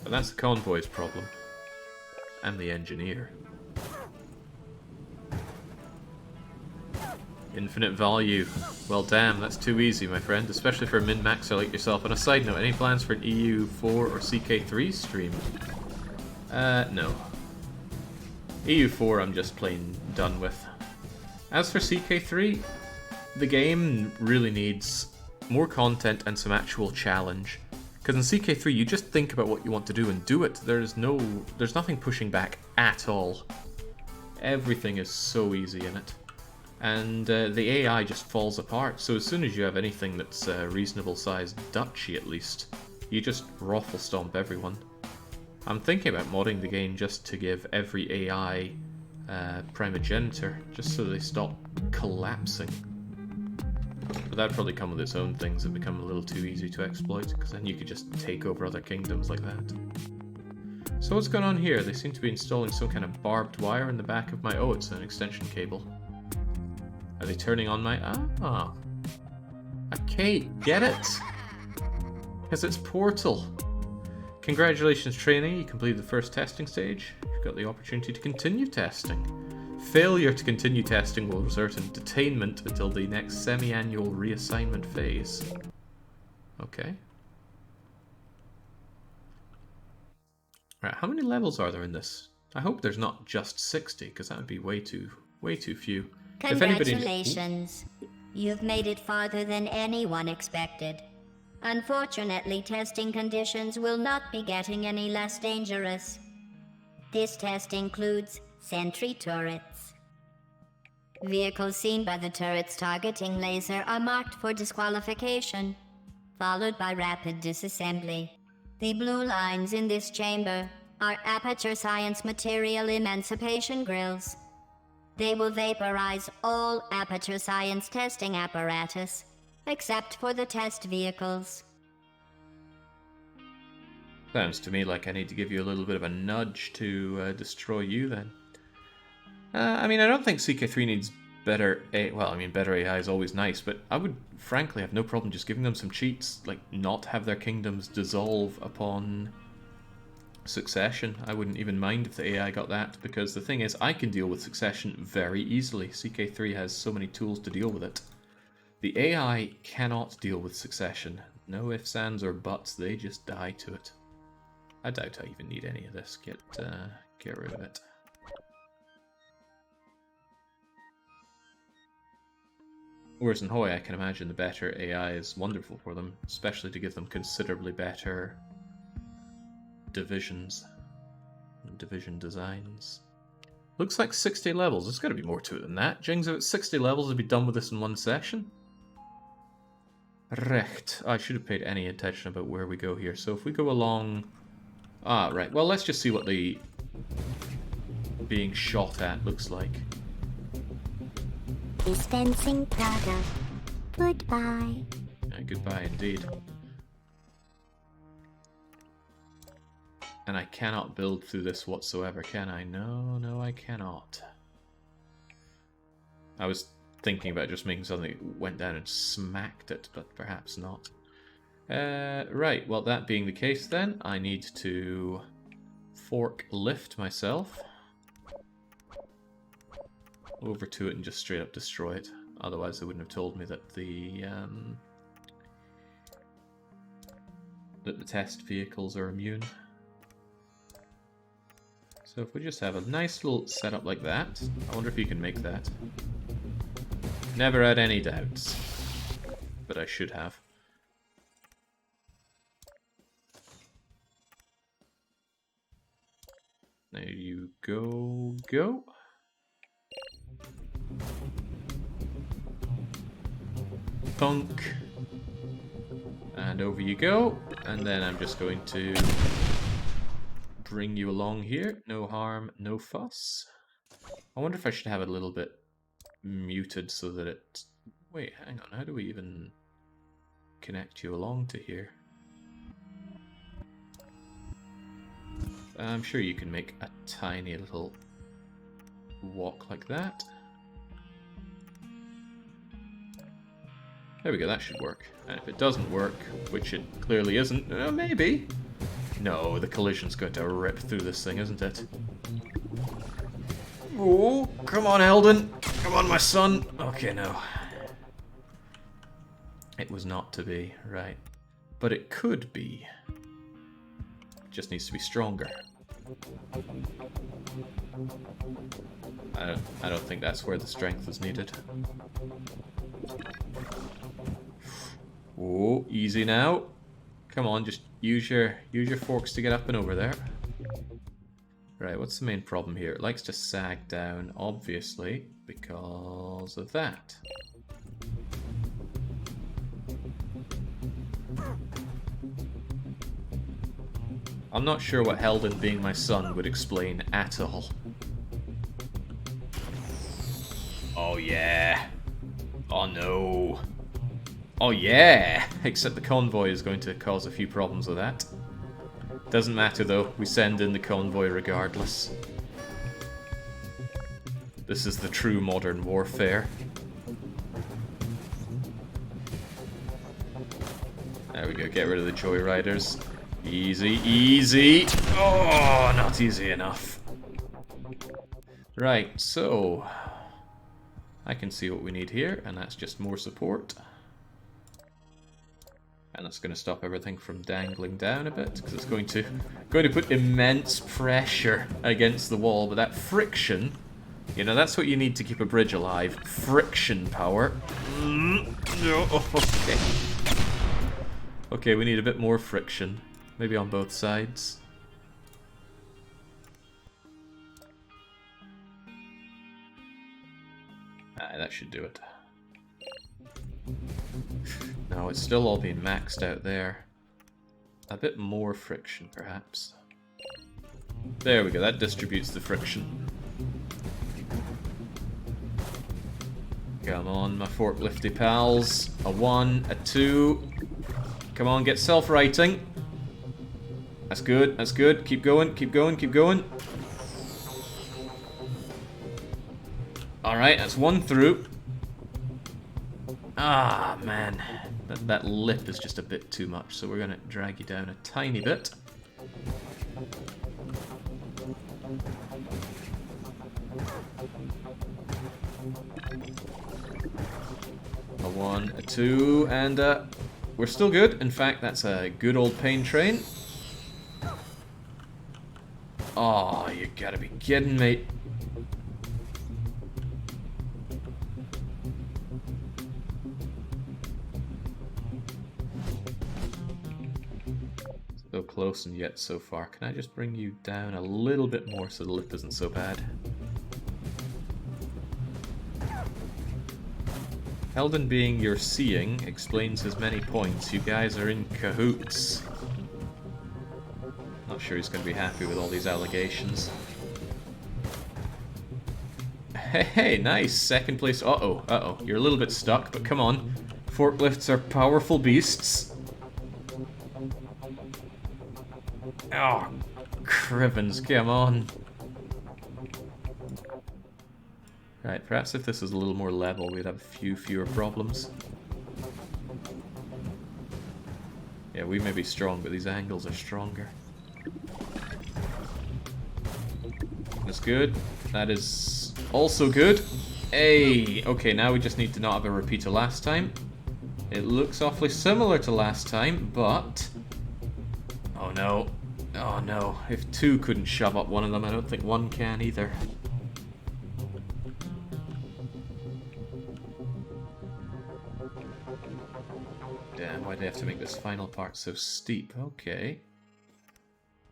A: But that's the convoy's problem. And the engineer. Infinite value. Well damn, that's too easy, my friend. Especially for a min-maxer like yourself. On a side note, any plans for an EU4 or CK3 stream? No. EU4 I'm just plain done with. As for CK3, the game really needs more content and some actual challenge. Because in CK3 you just think about what you want to do and do it. There's nothing pushing back at all. Everything is so easy in it. And the AI just falls apart, so as soon as you have anything that's reasonable sized Dutchy at least, you just raffle stomp everyone. I'm thinking about modding the game just to give every AI primogenitor, just so they stop collapsing. But that'd probably come with its own things that become a little too easy to exploit, because then you could just take over other kingdoms like that. So what's going on here? They seem to be installing some kind of barbed wire in the back of my... Oh, it's an extension cable. Are they turning on my... Ah. Okay, get it? Because it's Portal. Congratulations, trainee. You completed the first testing stage. You've got the opportunity to continue testing. Failure to continue testing will result in detainment until the next semi-annual reassignment phase. Okay. Right, how many levels are there in this? I hope there's not just 60, because that would be way too few.
B: Congratulations. You've made it farther than anyone expected. Unfortunately, testing conditions will not be getting any less dangerous. This test includes sentry turrets. Vehicles seen by the turret's targeting laser are marked for disqualification, followed by rapid disassembly. The blue lines in this chamber are Aperture Science Material Emancipation Grills. They will vaporize all Aperture Science testing apparatus, except for the test vehicles.
A: Sounds to me like I need to give you a little bit of a nudge to destroy you then. I mean, I don't think CK3 needs better AI. Well, I mean, better AI is always nice, but I would frankly have no problem just giving them some cheats, like not have their kingdoms dissolve upon succession. I wouldn't even mind if the AI got that, because the thing is, I can deal with succession very easily. CK3 has so many tools to deal with it. The AI cannot deal with succession. No ifs, ands, or buts, they just die to it. I doubt I even need any of this. Get rid of it. Whereas in Hoi, I can imagine the better AI is wonderful for them, especially to give them considerably better divisions and division designs. Looks like 60 levels. There's got to be more to it than that. Jings, if it's 60 levels, I'd be done with this in one session. Recht. I should have paid any attention about where we go here. So if we go along... Ah, right. Well, let's just see what the being shot at looks like.
C: Dispensing product. Goodbye.
A: Goodbye indeed. And I cannot build through this whatsoever, can I? No, I cannot. I was thinking about just making something that went down and smacked it, but perhaps not. Right, well, that being the case then, I need to forklift myself over to it and just straight up destroy it. Otherwise they wouldn't have told me that the test vehicles are immune. So if we just have a nice little setup like that, I wonder if you can make that. Never had any doubts, but I should have. There you go. Punk. And over you go. And then I'm just going to bring you along here. No harm, no fuss. I wonder if I should have it a little bit muted so that it... Wait, hang on. How do we even connect you along to here? I'm sure you can make a tiny little walk like that. There we go, that should work. And if it doesn't work, which it clearly isn't, maybe. No, the collision's going to rip through this thing, isn't it? Oh, come on, Eldon. Come on, my son. Okay, no. It was not to be, right. But it could be. It just needs to be stronger. I don't think that's where the strength is needed. Oh, easy now. Come on, just use your forks to get up and over there. Right, what's the main problem here? It likes to sag down, obviously, because of that. I'm not sure what Heldon being my son would explain at all. Oh yeah. Oh no. Oh yeah! Except the convoy is going to cause a few problems with that. Doesn't matter though, we send in the convoy regardless. This is the true modern warfare. There we go, get rid of the joyriders. Easy, easy. Oh, not easy enough. Right, so I can see what we need here, and that's just more support. And that's going to stop everything from dangling down a bit, because it's going to put immense pressure against the wall. But that friction, you know, that's what you need to keep a bridge alive. Friction power. No, okay. Okay, we need a bit more friction. Maybe on both sides. That should do it. No, it's still all being maxed out there. A bit more friction, perhaps. There we go, that distributes the friction. Come on, my forklifty pals. A 1, a 2. Come on, get self-righting. That's good, that's good. Keep going, keep going, keep going. Alright, that's 1 through. Ah, man. That lip is just a bit too much, so we're going to drag you down a tiny bit. A 1, a 2, and we're still good. In fact, that's a good old pain train. Oh, you gotta be kidding me. So close and yet so far. Can I just bring you down a little bit more so the lip isn't so bad? Eldon being your seeing explains his many points. You guys are in cahoots. Not sure he's going to be happy with all these allegations. Hey, nice! Second place. Uh-oh, uh-oh. You're a little bit stuck, but come on. Forklifts are powerful beasts. Oh, Crivens, come on. Right, perhaps if this was a little more level, we'd have a few fewer problems. Yeah, we may be strong, but these angles are stronger. That's good. That is also good. Hey! Okay, now we just need to not have a repeat of last time. It looks awfully similar to last time, but... Oh no. Oh no. If 2 couldn't shove up one of them, I don't think 1 can either. Damn, why'd they have to make this final part so steep? Okay.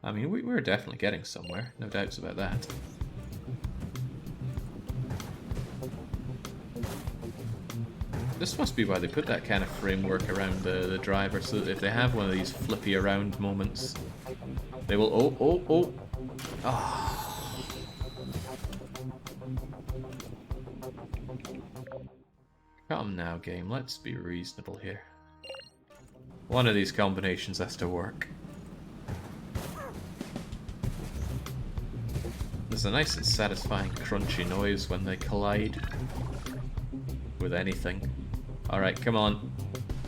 A: I mean, we're definitely getting somewhere. No doubts about that. This must be why they put that kind of framework around the driver, so that if they have one of these flippy around moments, they will... Oh. Come now, game. Let's be reasonable here. One of these combinations has to work. There's a nice and satisfying crunchy noise when they collide with anything. Alright, come on.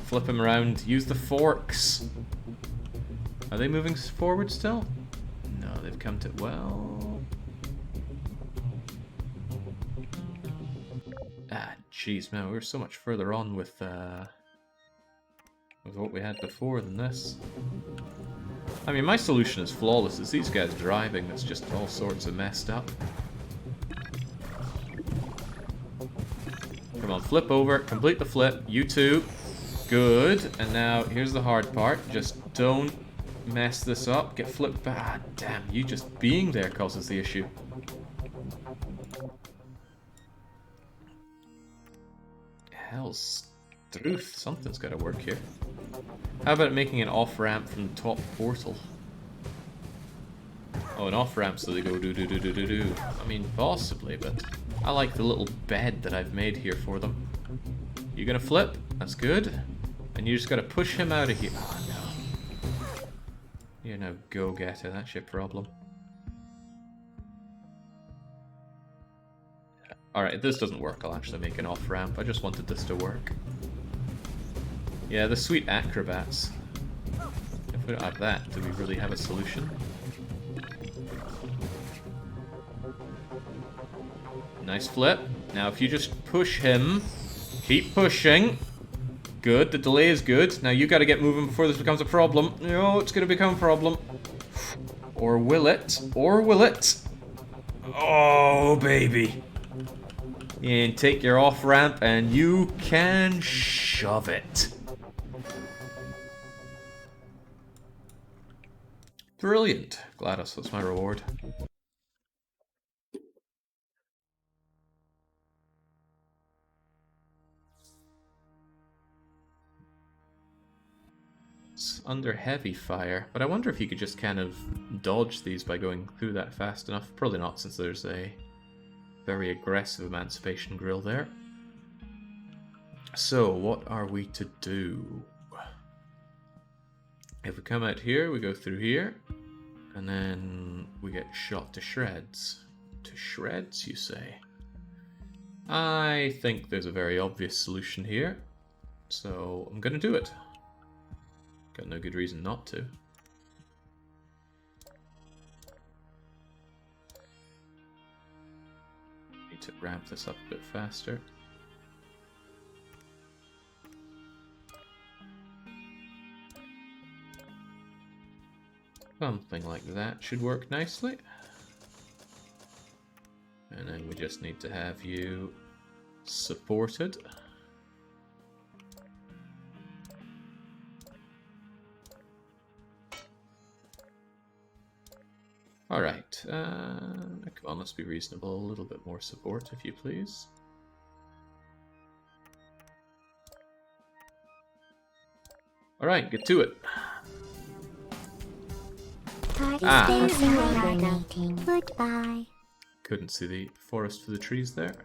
A: Flip him around. Use the forks. Are they moving forward still? No, they've come to... well... Ah, jeez, man, we were so much further on with what we had before than this. I mean, my solution is flawless. It's these guys driving that's just all sorts of messed up. Come on, flip over, complete the flip. You too. Good. And now, here's the hard part. Just don't mess this up. Get flipped back. Ah, damn, you just being there causes the issue. Hell's truth. Something's got to work here. How about making an off-ramp from the top portal? Oh, an off-ramp so they go do-do-do-do-do-do. I mean, possibly, but I like the little bed that I've made here for them. You gonna flip? That's good. And you just gotta push him out of here. Oh, no. You're no go-getter. That's your problem. Alright, if this doesn't work, I'll actually make an off-ramp. I just wanted this to work. Yeah, the sweet acrobats. We don't have that. Do we really have a solution? Nice flip. Now if you just push him, keep pushing. Good, the delay is good. Now you gotta get moving before this becomes a problem. No, it's gonna become a problem. Or will it? Or will it? Oh, baby. And take your off-ramp and you can shove it. Brilliant. GLaDOS, that's my reward. It's under heavy fire, but I wonder if you could just kind of dodge these by going through that fast enough. Probably not, since there's a very aggressive emancipation grill there. So, what are we to do? If we come out here, we go through here, and then we get shot to shreds. To shreds, you say? I think there's a very obvious solution here, so I'm gonna do it. Got no good reason not to. Need to ramp this up a bit faster. Something like that should work nicely. And then we just need to have you supported. Alright, come on, let's be reasonable. A little bit more support, if you please. Alright, get to it.
C: Goodbye.
A: Couldn't see the forest for the trees there.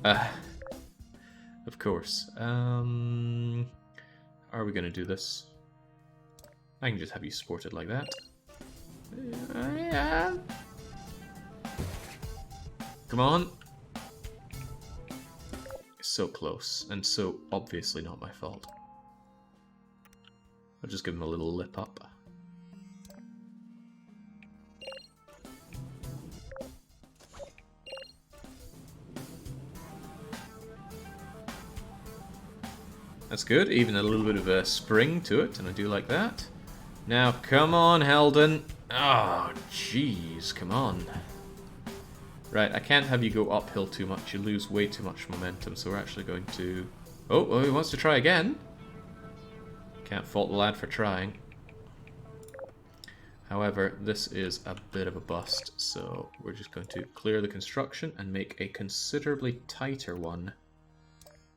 A: Of course. Are we going to do this? I can just have you supported like that. Yeah. Come on. So close, and so obviously not my fault. I'll just give him a little lip up. That's good, even a little bit of a spring to it, and I do like that. Now, come on, Helden. Oh, jeez, come on. Right, I can't have you go uphill too much. You lose way too much momentum, so we're actually going to... Oh, he wants to try again. Can't fault the lad for trying. However, this is a bit of a bust, so we're just going to clear the construction and make a considerably tighter one.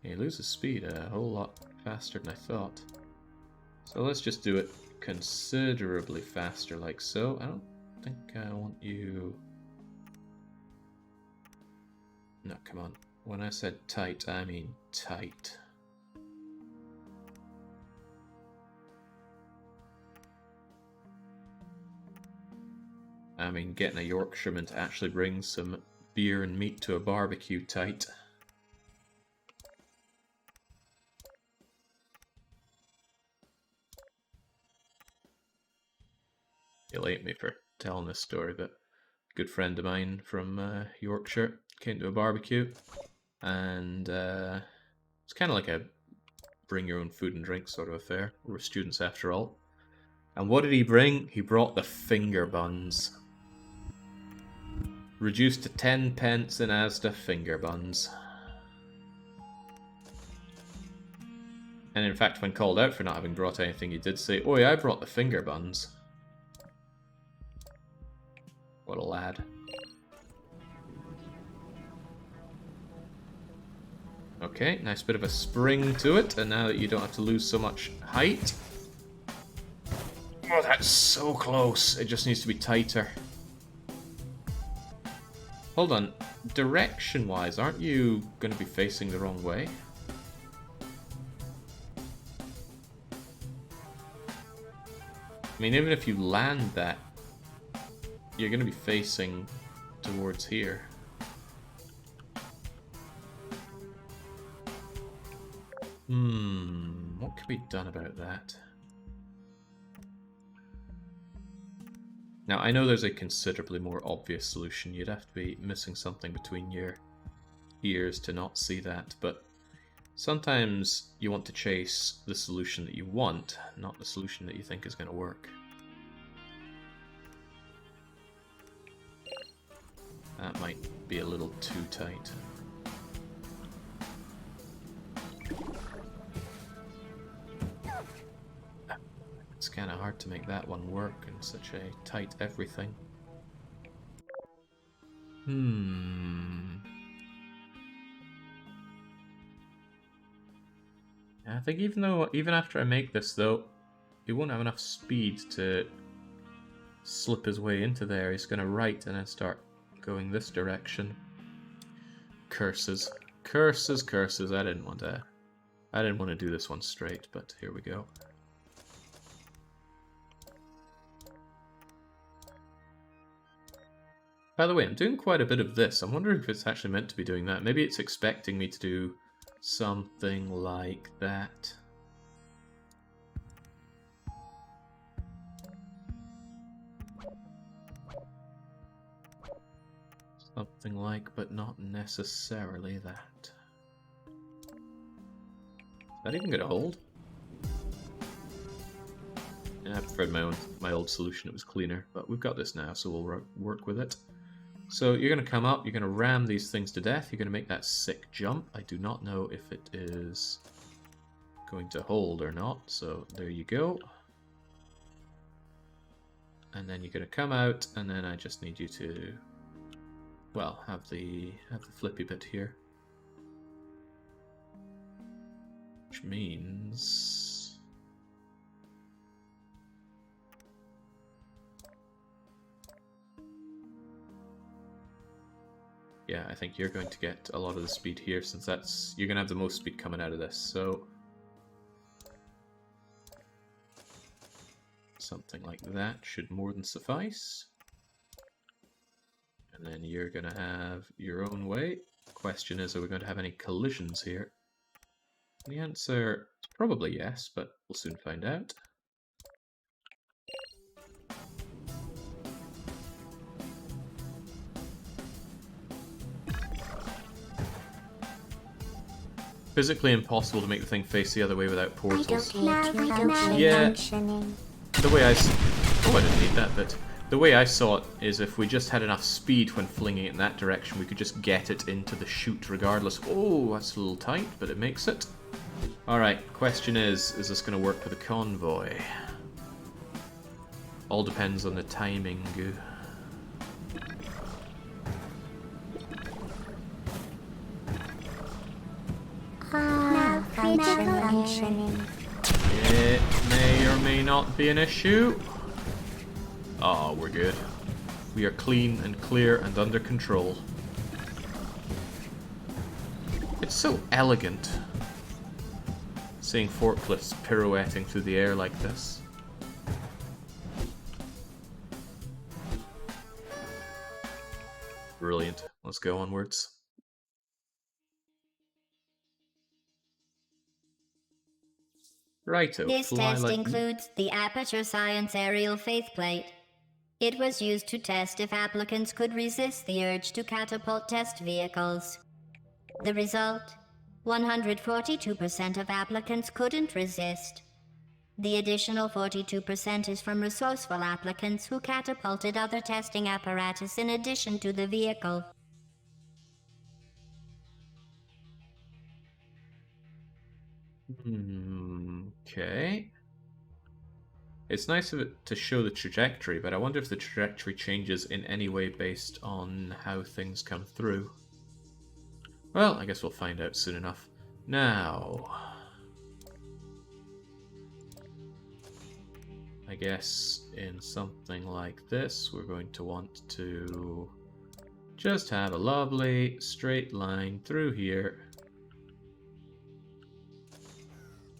A: He loses speed a whole lot faster than I thought. So let's just do it considerably faster, like so. I don't think I want you... No, come on. When I said tight, I mean tight. I mean getting a Yorkshireman to actually bring some beer and meat to a barbecue tight. You'll hate me for telling this story, but a good friend of mine from Yorkshire came to a barbecue, and it's kind of like a bring your own food and drink sort of affair. We're students after all. And what did he bring? He brought the finger buns. Reduced to 10 pence in Asda finger buns. And in fact, when called out for not having brought anything, he did say, "Oi, I brought the finger buns." What a lad. Okay, nice bit of a spring to it, and now that you don't have to lose so much height. Oh, that's so close. It just needs to be tighter. Hold on. Direction-wise, aren't you going to be facing the wrong way? I mean, even if you land that, you're going to be facing towards here. What can be done about that? Now, I know there's a considerably more obvious solution. You'd have to be missing something between your ears to not see that, but sometimes you want to chase the solution that you want, not the solution that you think is going to work. That might be a little too tight. It's kind of hard to make that one work in such a tight everything. I think even after I make this though, he won't have enough speed to slip his way into there. He's gonna right and then start going this direction. Curses. Curses, curses. I didn't want to do this one straight, but here we go. By the way, I'm doing quite a bit of this. I'm wondering if it's actually meant to be doing that. Maybe it's expecting me to do something like that. Something like, but not necessarily that. Is that even gonna hold? Yeah, I preferred my old solution. It was cleaner, but we've got this now, so we'll work with it. So you're going to come up, you're going to ram these things to death, you're going to make that sick jump. I do not know if it is going to hold or not, so there you go. And then you're going to come out, and then I just need you to, well, have the flippy bit here. Which means... yeah, I think you're going to get a lot of the speed here, since you're going to have the most speed coming out of this, so... something like that should more than suffice. And then you're going to have your own way. Question is, are we going to have any collisions here? The answer is probably yes, but we'll soon find out. Physically impossible to make the thing face the other way without portals. Yeah, the way oh, I didn't need that bit. The way I saw it is if we just had enough speed when flinging it in that direction, we could just get it into the chute regardless. Oh, that's a little tight, but it makes it. Alright, question is this going to work for the convoy? All depends on the timing. It may or may not be an issue. Oh, we're good. We are clean and clear and under control. It's so elegant seeing forklifts pirouetting through the air like this. Brilliant. Let's go onwards. Righto.
B: This test includes the Aperture Science Aerial Faithplate. It was used to test if applicants could resist the urge to catapult test vehicles. The result? 142% of applicants couldn't resist. The additional 42% is from resourceful applicants who catapulted other testing apparatus in addition to the vehicle.
A: Okay. It's nice of it to show the trajectory, but I wonder if the trajectory changes in any way based on how things come through. Well, I guess we'll find out soon enough. Now, I guess in something like this, we're going to want to just have a lovely straight line through here.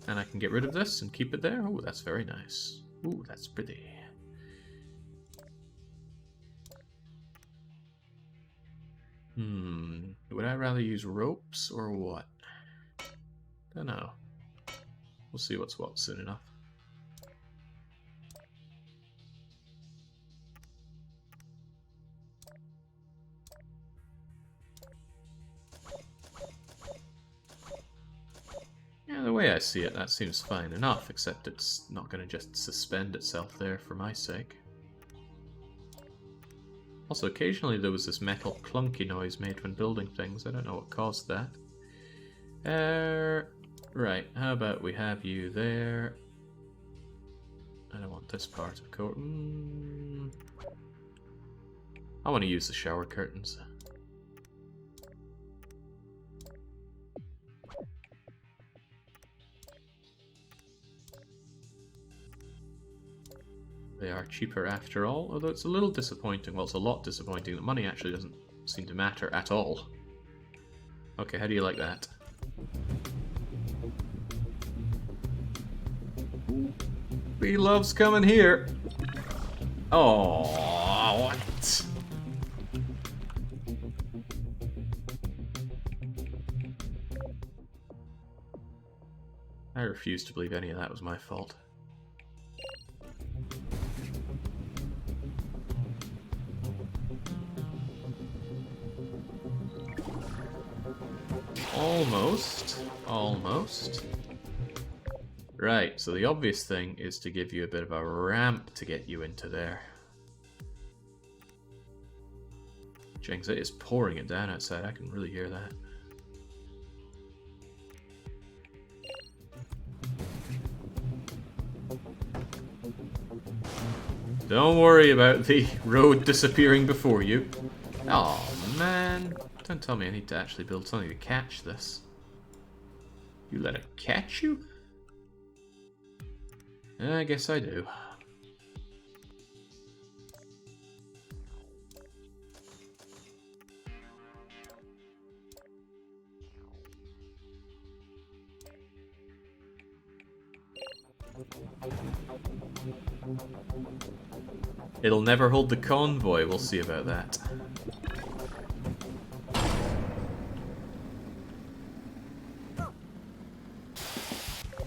A: And I can get rid of this and keep it there. Oh, that's very nice. Ooh, that's pretty. Would I rather use ropes or what? Don't know. We'll see what's what soon enough. Yeah, the way I see it, that seems fine enough, except it's not going to just suspend itself there for my sake. Also, occasionally there was this metal clunky noise made when building things. I don't know what caused that. Right, how about we have you there? I don't want this part, of course. I want to use the shower curtains. They are cheaper after all, although it's a little disappointing. Well, it's a lot disappointing that money actually doesn't seem to matter at all. Okay, how do you like that? He loves coming here. Oh, what? I refuse to believe any of that was my fault. Almost. Almost. Right, so the obvious thing is to give you a bit of a ramp to get you into there. Jinx, it is pouring it down outside. I can really hear that. Don't worry about the road disappearing before you. Oh man, don't tell me I need to actually build something to catch this. You let it catch you? I guess I do. It'll never hold the convoy, we'll see about that.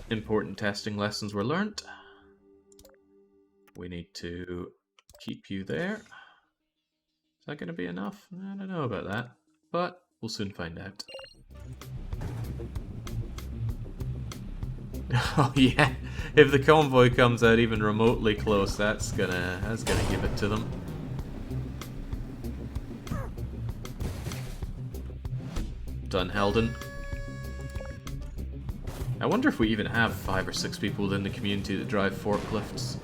A: Important testing lessons were learnt. We need to keep you there. Is that going to be enough? I don't know about that, but we'll soon find out. Oh yeah, if the convoy comes out even remotely close, that's gonna give it to them. Done, Helden. I wonder if we even have 5 or 6 people within the community that drive forklifts.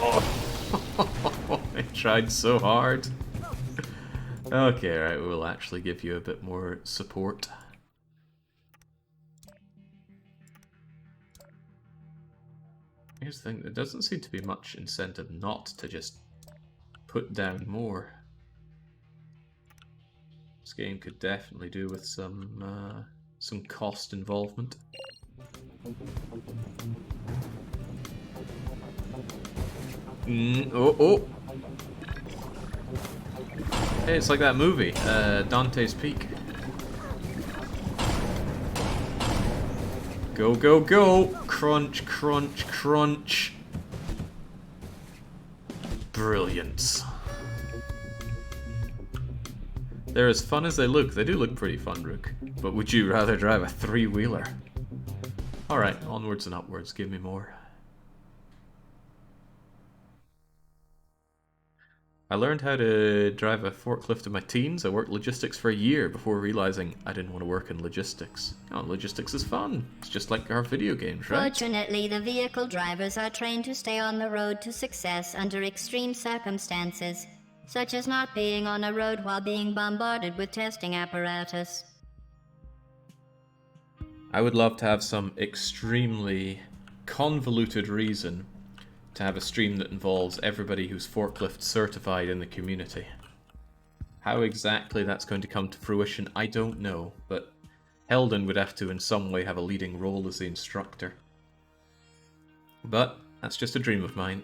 A: Oh, I tried so hard. Okay, right, we'll actually give you a bit more support. Here's the thing, there doesn't seem to be much incentive not to just put down more. This game could definitely do with some cost involvement. Oh! Hey, it's like that movie, Dante's Peak. Go, go, go! Crunch, crunch, crunch! Brilliance. They're as fun as they look. They do look pretty fun, Rook. But would you rather drive a 3-wheeler? Alright, onwards and upwards. Give me more. I learned how to drive a forklift in my teens. I worked logistics for a year before realizing I didn't want to work in logistics. Oh, logistics is fun. It's just like our video games, right?
B: Fortunately, the vehicle drivers are trained to stay on the road to success under extreme circumstances, such as not being on a road while being bombarded with testing apparatus.
A: I would love to have some extremely convoluted reason to have a stream that involves everybody who's forklift certified in the community. How exactly that's going to come to fruition, I don't know, but Helden would have to in some way have a leading role as the instructor. But that's just a dream of mine.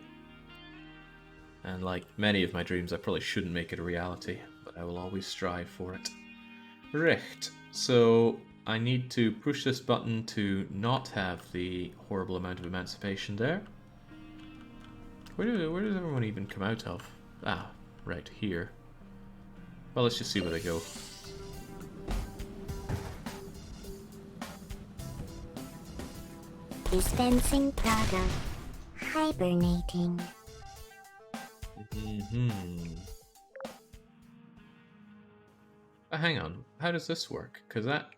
A: And like many of my dreams, I probably shouldn't make it a reality, but I will always strive for it. Right, so I need to push this button to not have the horrible amount of emancipation there. Where does everyone even come out of? Ah, right here. Well, let's just see where they go.
C: Dispensing product. Hibernating.
A: Hang on, how does this work? Because that...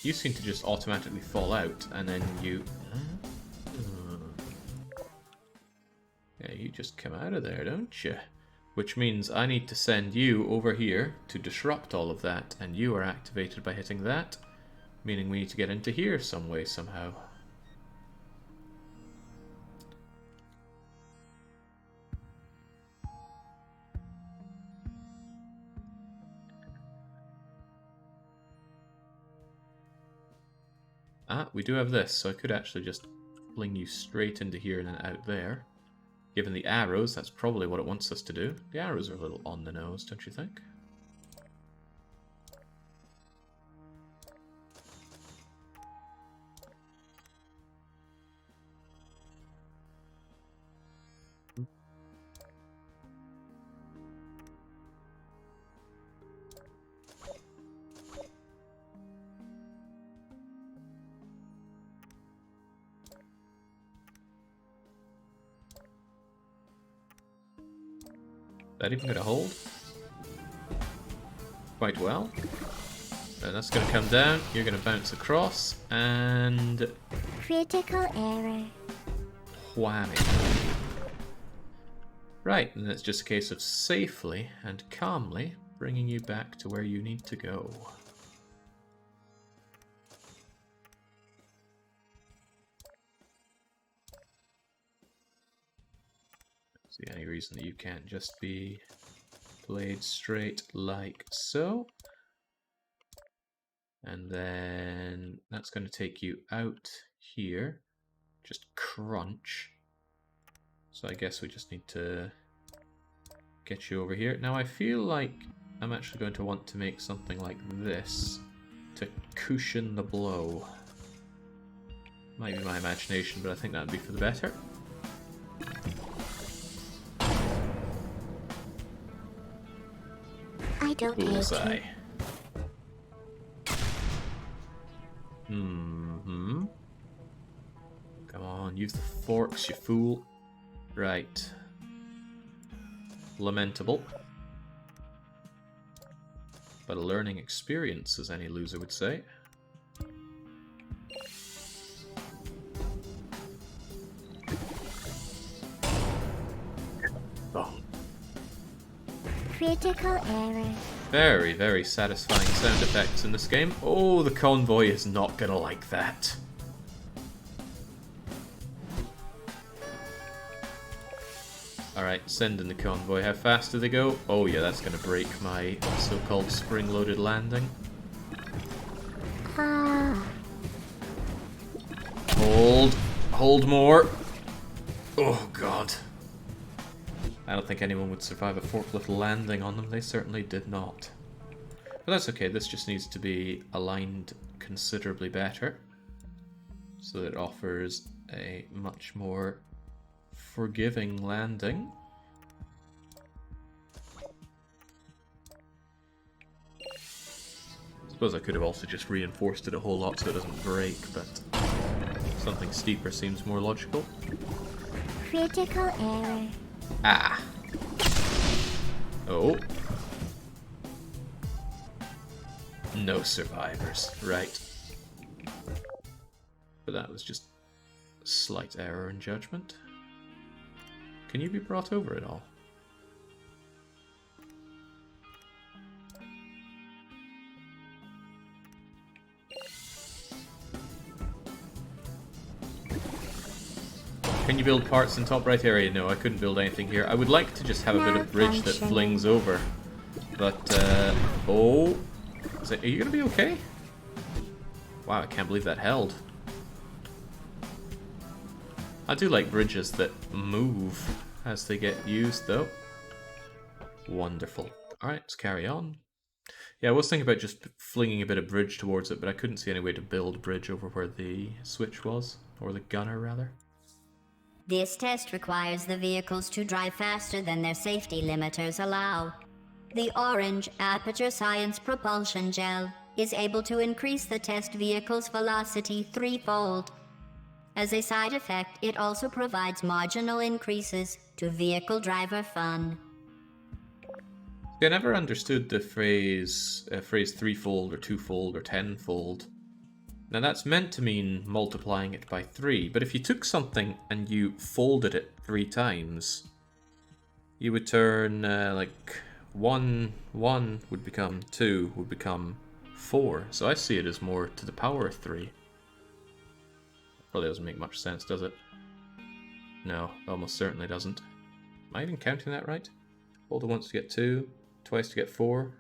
A: You seem to just automatically fall out, and then you... Yeah, you just come out of there, don't you? Which means I need to send you over here to disrupt all of that, and you are activated by hitting that, meaning we need to get into here some way, somehow. Ah, we do have this, so I could actually just fling you straight into here and then out there. Given the arrows, that's probably what it wants us to do. The arrows are a little on the nose, don't you think? That even gonna hold? Quite well. Then that's gonna come down, you're gonna bounce across, and...
C: Critical error.
A: whammy. Right, and it's just a case of safely and calmly bringing you back to where you need to go. See any reason that you can't just be played straight like so. And then that's going to take you out here. Just crunch. So I guess we just need to get you over here. Now I feel like I'm actually going to want to make something like this to cushion the blow. Might be my imagination, but I think that would be for the better.
C: I don't
A: Bullseye.
C: hate
A: Mm-hmm. Come on, use the forks, you fool. Right. Lamentable. But a learning experience, as any loser would say. Oh.
C: Critical error.
A: Very, very satisfying sound effects in this game. Oh, the convoy is not gonna like that. Alright, send in the convoy. How fast do they go? Oh yeah, that's gonna break my so-called spring-loaded landing.
C: Ah.
A: Hold. Hold more. Oh god. I don't think anyone would survive a forklift landing on them. They certainly did not. But that's okay. This just needs to be aligned considerably better, so that it offers a much more forgiving landing. I suppose I could have also just reinforced it a whole lot so it doesn't break, but something steeper seems more logical.
C: Critical error.
A: Ah. Oh. No survivors. Right. But that was just a slight error in judgment. Can you be brought over at all? Can you build parts in top right area? No, I couldn't build anything here. I would like to just have a bit of bridge that flings over. But, oh. Are you gonna be okay? Wow, I can't believe that held. I do like bridges that move as they get used, though. Wonderful. Alright, let's carry on. Yeah, I was thinking about just flinging a bit of bridge towards it, but I couldn't see any way to build bridge over where the switch was. Or the gunner, rather.
B: This test requires the vehicles to drive faster than their safety limiters allow. The orange Aperture Science Propulsion Gel is able to increase the test vehicle's velocity threefold. As a side effect, it also provides marginal increases to vehicle driver fun.
A: I never understood the phrase threefold or twofold or tenfold. Now that's meant to mean multiplying it by 3, but if you took something and you folded it 3 times, you would turn like 1 would become 2, would become 4. So I see it as more to the power of 3. Probably doesn't make much sense, does it? No, almost certainly doesn't. Am I even counting that right? Fold it once to get 2, twice to get 4,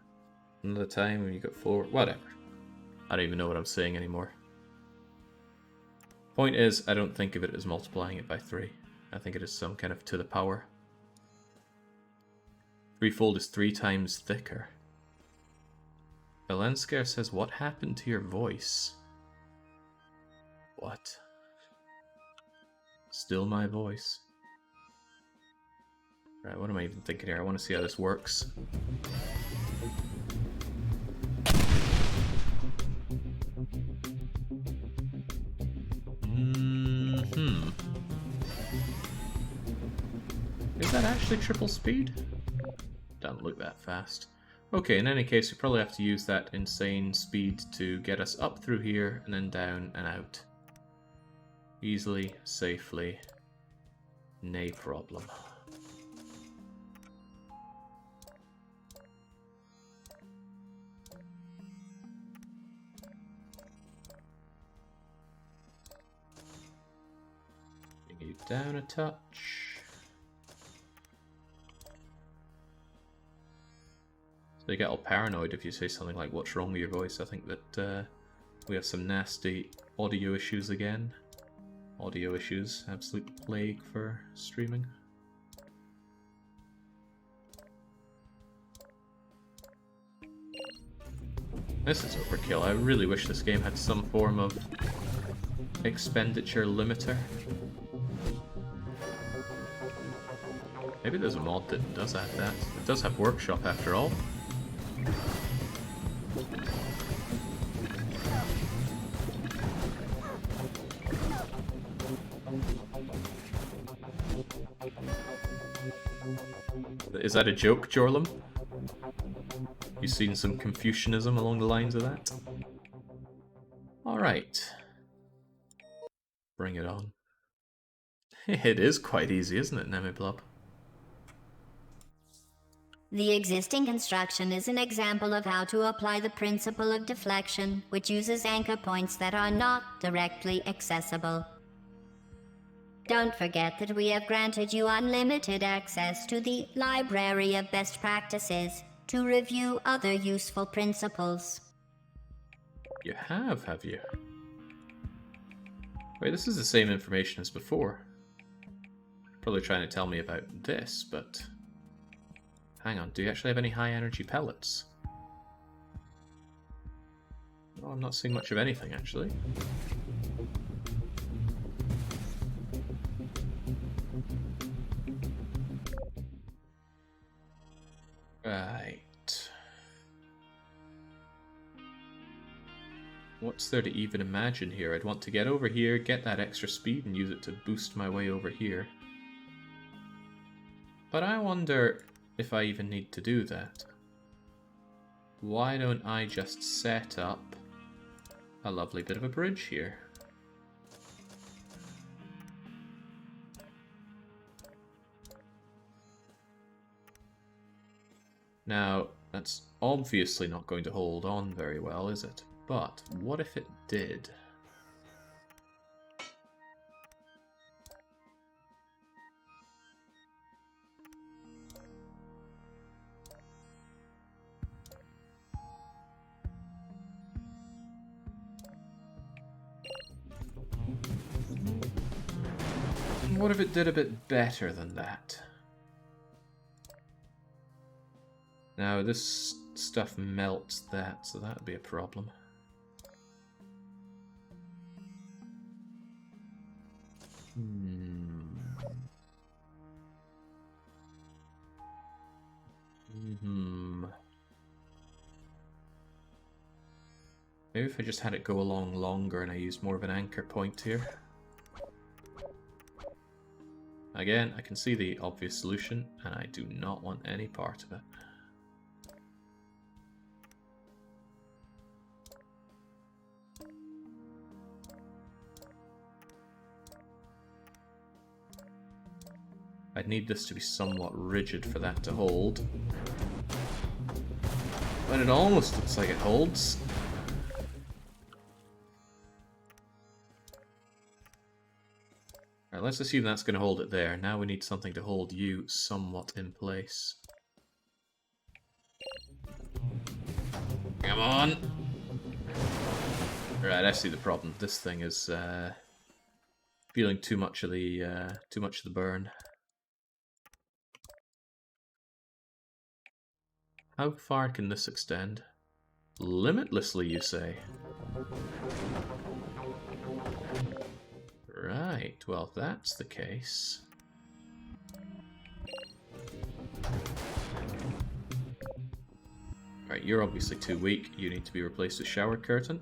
A: another time when you get 4, whatever. I don't even know what I'm saying anymore. Point is, I don't think of it as multiplying it by 3. I think it is some kind of to the power. Threefold is 3 times thicker. Valenskar says, what happened to your voice? What? Still my voice. Right, what am I even thinking here? I want to see how this works. Is that actually triple speed? Doesn't look that fast. Okay, in any case, we probably have to use that insane speed to get us up through here and then down and out. Easily, safely, no problem. Bring you down a touch. They get all paranoid if you say something like, what's wrong with your voice? I think that we have some nasty audio issues again. Audio issues, absolute plague for streaming. This is overkill. I really wish this game had some form of expenditure limiter. Maybe there's a mod that does add that. It does have workshop after all. Is that a joke, Jorlum? You seen some Confucianism along the lines of that? Alright. Bring it on. It is quite easy, isn't it, Nemiblob?
B: The existing construction is an example of how to apply the principle of deflection, which uses anchor points that are not directly accessible. Don't forget that we have granted you unlimited access to the Library of Best Practices to review other useful principles.
A: You have you? Wait, this is the same information as before. Probably trying to tell me about this, but... Hang on, do you actually have any high energy pellets? No, I'm not seeing much of anything, actually. Right. What's there to even imagine here? I'd want to get over here, get that extra speed, and use it to boost my way over here. But I wonder if I even need to do that. Why don't I just set up a lovely bit of a bridge here? Now, that's obviously not going to hold on very well, is it? But what if it did? What if it did a bit better than that? Now this stuff melts that, so that would be a problem. Maybe if I just had it go along longer and I used more of an anchor point here. Again, I can see the obvious solution, and I do not want any part of it. I'd need this to be somewhat rigid for that to hold. But it almost looks like it holds. Alright, let's assume that's going to hold it there. Now we need something to hold you somewhat in place. Come on! Right, I see the problem. This thing is feeling too much of the burn. How far can this extend? Limitlessly, you say? Right, well, if that's the case... Right, you're obviously too weak. You need to be replaced with shower curtain.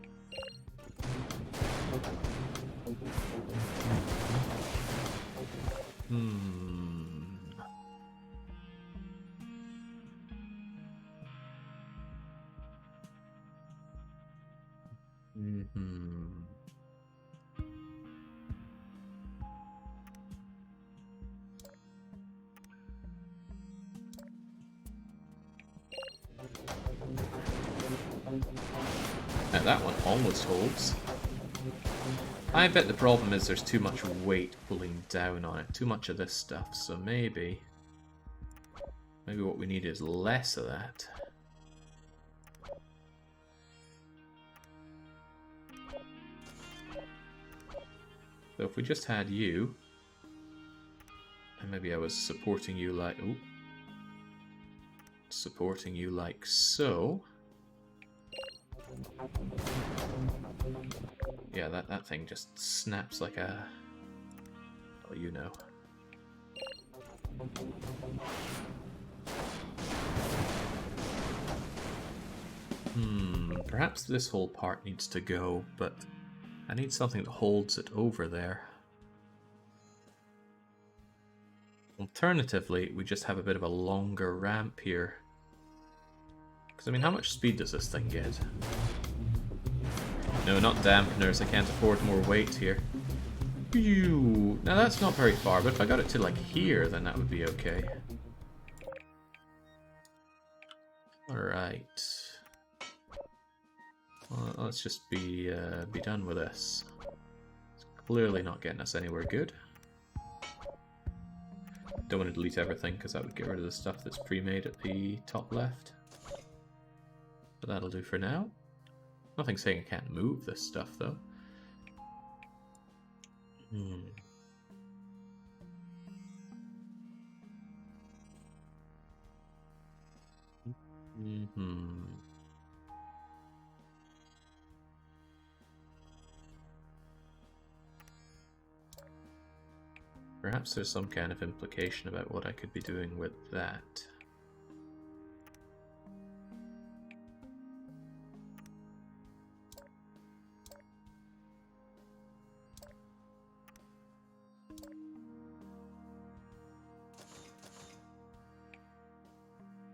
A: Now that one almost holds. I bet the problem is there's too much weight pulling down on it, too much of this stuff, so maybe what we need is less of that. So if we just had you, and maybe I was supporting you like, so. Yeah, that thing just snaps like a... well, you know. Perhaps this whole part needs to go, but I need something that holds it over there. Alternatively, we just have a bit of a longer ramp here. Because, I mean, how much speed does this thing get? No, not dampeners. I can't afford more weight here. Phew. Now that's not very far, but if I got it to like here, then that would be okay. Alright. Well, let's just be done with this. It's clearly not getting us anywhere good. Don't want to delete everything because that would get rid of the stuff that's pre-made at the top left. But that'll do for now. Nothing saying I can't move this stuff though. Perhaps there's some kind of implication about what I could be doing with that.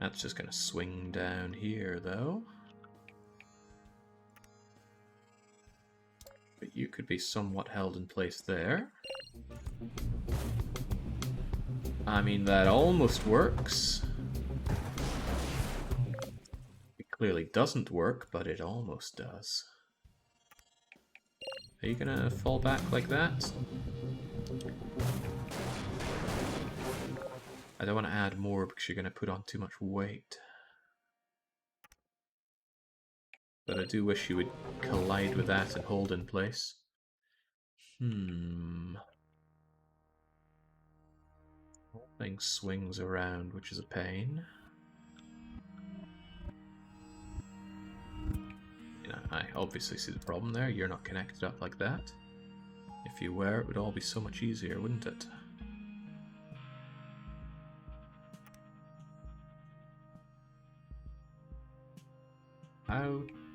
A: That's just going to swing down here, though. But you could be somewhat held in place there. I mean, that almost works. It clearly doesn't work, but it almost does. Are you going to fall back like that? I don't want to add more because you're going to put on too much weight. But I do wish you would collide with that and hold in place. Whole thing swings around, which is a pain. I obviously see the problem there. You're not connected up like that. If you were, it would all be so much easier, wouldn't it?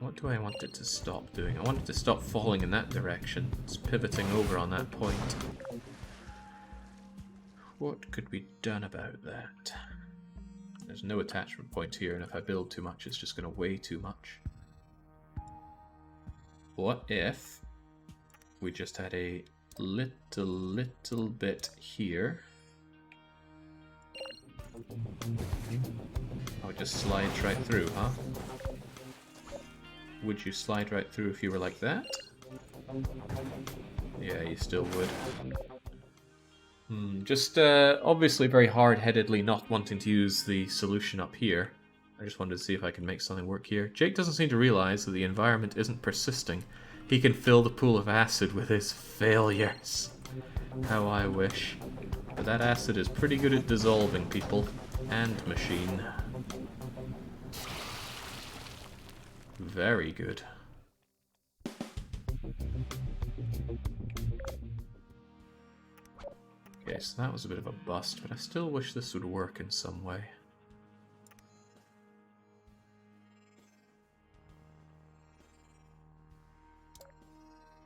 A: What do I want it to stop doing? I want it to stop falling in that direction. It's pivoting over on that point. What could be done about that? There's no attachment point here, and if I build too much, it's just going to weigh too much. What if we just had a little bit here? Oh, it just slides right through, huh? Would you slide right through if you were like that? Yeah, you still would. Just obviously very hard-headedly not wanting to use the solution up here. I just wanted to see if I can make something work here. Jake doesn't seem to realize that the environment isn't persisting. He can fill the pool of acid with his failures. How I wish. But that acid is pretty good at dissolving people and machine. Very good. Okay, so that was a bit of a bust, but I still wish this would work in some way.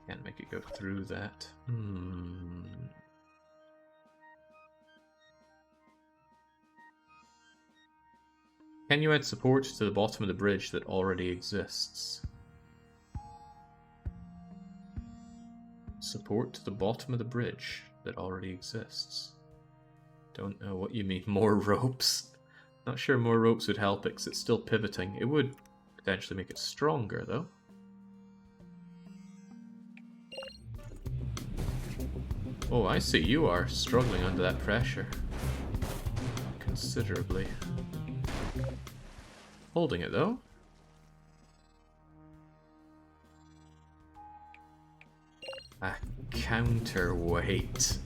A: Can't make it go through that. Can you add support to the bottom of the bridge that already exists? Support to the bottom of the bridge that already exists. Don't know what you mean, more ropes? Not sure more ropes would help it because it's still pivoting. It would potentially make it stronger though. Oh, I see you are struggling under that pressure. Considerably. Holding it though. A counterweight.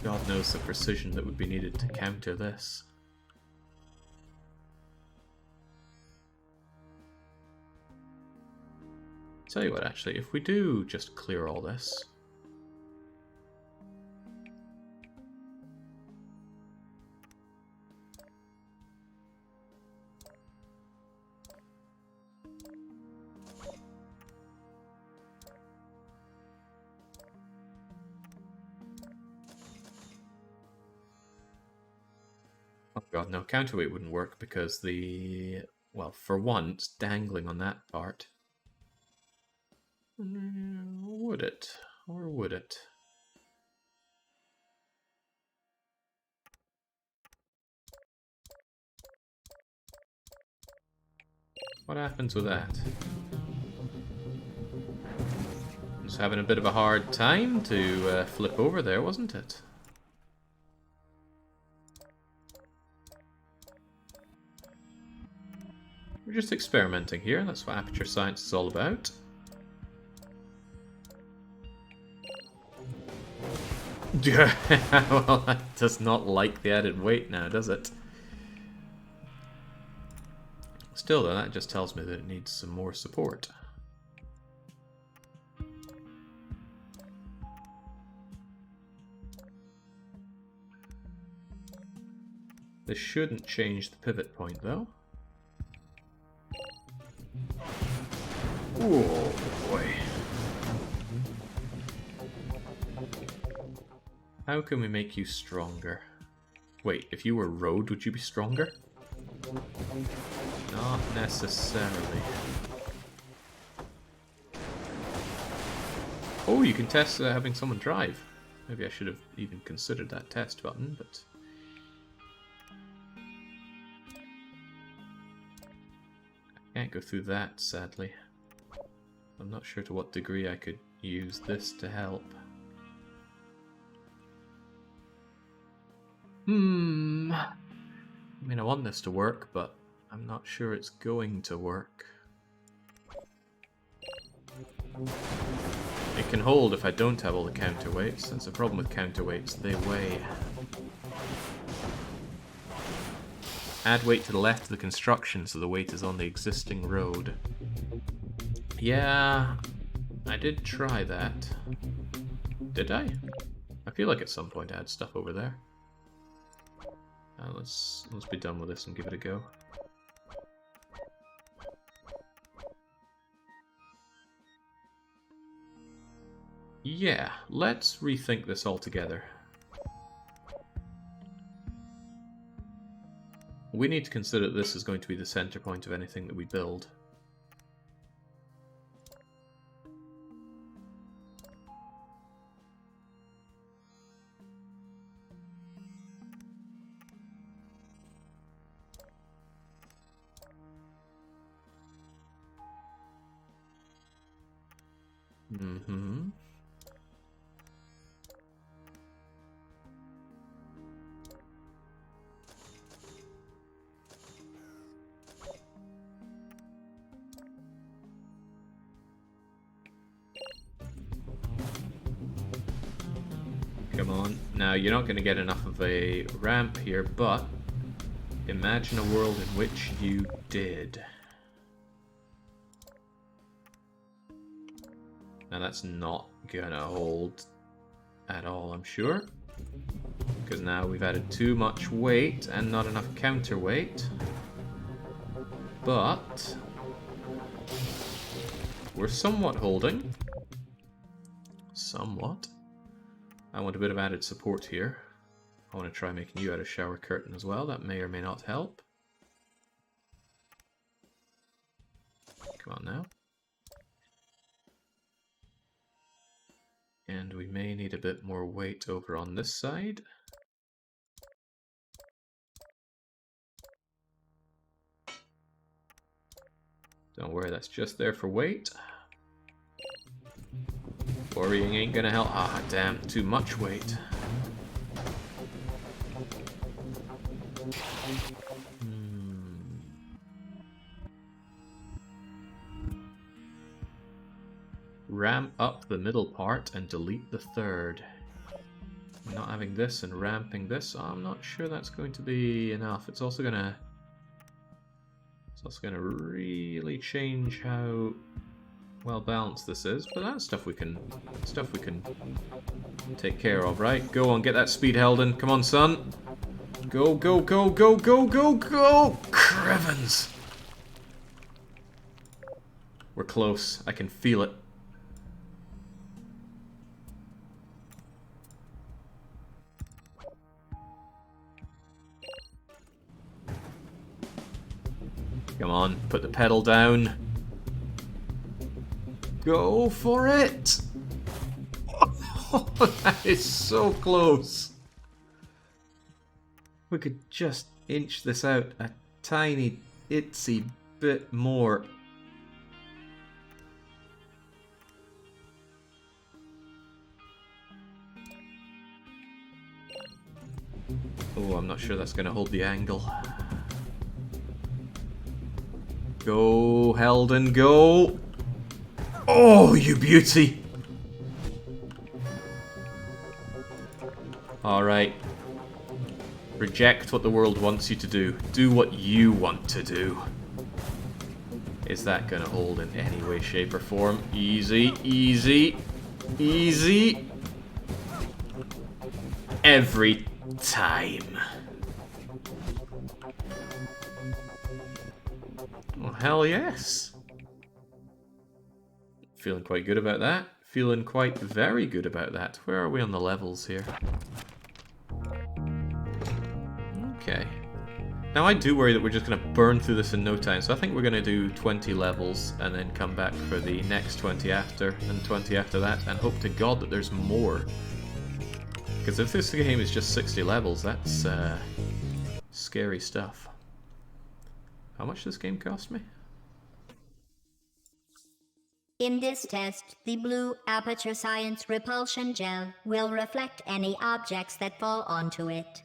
A: God knows the precision that would be needed to counter this. Tell you what, actually, if we do just clear all this. Oh god, no, counterweight wouldn't work because the... well, for one, it's dangling on that part. Would it? Or would it? What happens with that? Just having a bit of a hard time to flip over there, wasn't it? We're just experimenting here, that's what aperture science is all about. Well, that does not like the added weight now, does it? Still though, that just tells me that it needs some more support. This shouldn't change the pivot point though. Oh boy. How can we make you stronger? Wait, if you were road, would you be stronger? Not necessarily. Oh, you can test having someone drive. Maybe I should have even considered that test button, but... I can't go through that, sadly. I'm not sure to what degree I could use this to help. I mean, I want this to work, but I'm not sure it's going to work. It can hold if I don't have all the counterweights. That's the problem with counterweights, they weigh. Add weight to the left of the construction so the weight is on the existing road. Yeah, I did try that. Did I? I feel like at some point I had stuff over there. Let's be done with this and give it a go. Yeah, let's rethink this altogether. We need to consider that this is going to be the center point of anything that we build. Mm-hmm. Come on. Now, you're not going to get enough of a ramp here, but imagine a world in which you did. Now, that's not going to hold at all, I'm sure. Because now we've added too much weight and not enough counterweight. But we're somewhat holding. Somewhat. I want a bit of added support here. I want to try making you out a shower curtain as well. That may or may not help. Come on now. And we may need a bit more weight over on this side. Don't worry, that's just there for weight. Worrying ain't gonna help. Ah, damn, too much weight. Ramp up the middle part and delete the third. Not having this and ramping this, I'm not sure that's going to be enough. It's also gonna really change how well balanced this is, but that's stuff we can take care of, right? Go on, get that speed held in. Come on, son. Go, go, go, go, go, go, go! Crevens! We're close. I can feel it. Come on, put the pedal down. Go for it! Oh, that is so close. We could just inch this out a tiny, itsy bit more. Oh, I'm not sure that's going to hold the angle. Go, Heldon, go! Oh, you beauty! Alright. Reject what the world wants you to do. Do what you want to do. Is that gonna hold in any way, shape, or form? Easy, easy, easy. Every time. Well, hell yes. Feeling quite good about that. Feeling quite very good about that. Where are we on the levels here? Okay. Now I do worry that we're just going to burn through this in no time, so I think we're going to do 20 levels and then come back for the next 20 after, and 20 after that, and hope to God that there's more. Because if this game is just 60 levels, that's scary stuff. How much does this game cost me?
B: In this test, the blue Aperture Science Repulsion Gel will reflect any objects that fall onto it.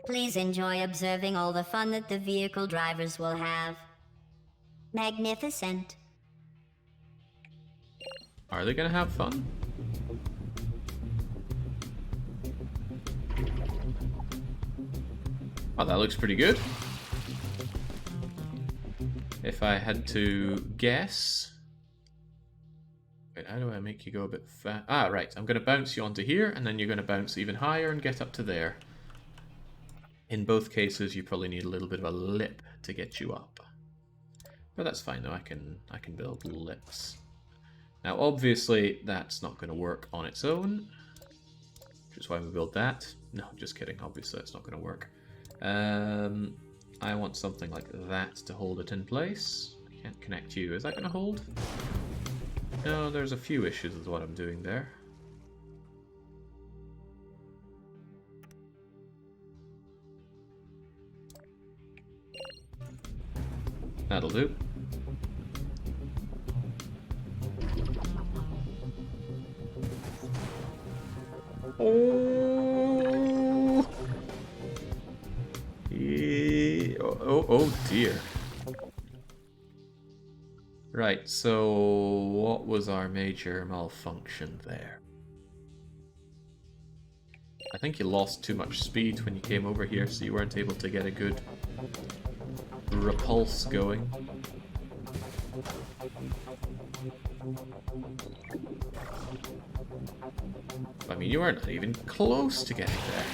B: Please enjoy observing all the fun that the vehicle drivers will have. Magnificent.
A: Are they gonna have fun? Oh, that looks pretty good. If I had to guess... Wait, how do I make you go a bit fast? Ah, right. I'm going to bounce you onto here, and then you're going to bounce even higher and get up to there. In both cases, you probably need a little bit of a lip to get you up. But that's fine, though. I can build lips. Now, obviously, that's not going to work on its own, which is why we build that. No, just kidding. Obviously, it's not going to work. I want something like that to hold it in place. I can't connect you. Is that going to hold? No, there's a few issues with what I'm doing there. That'll do. Oh! Oh dear. Right, so what was our major malfunction there? I think you lost too much speed when you came over here, so you weren't able to get a good repulse going. I mean, you weren't even close to getting there.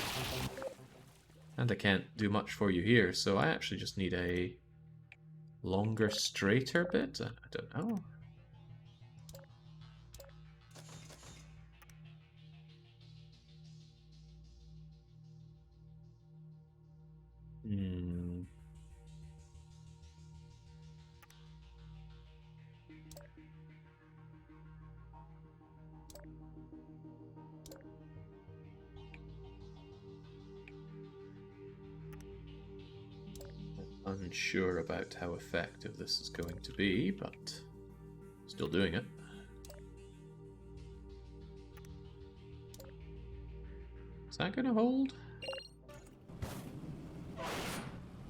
A: And I can't do much for you here, so I actually just need a longer, straighter bit? I don't know. Unsure about how effective this is going to be, but still doing it. Is that going to hold?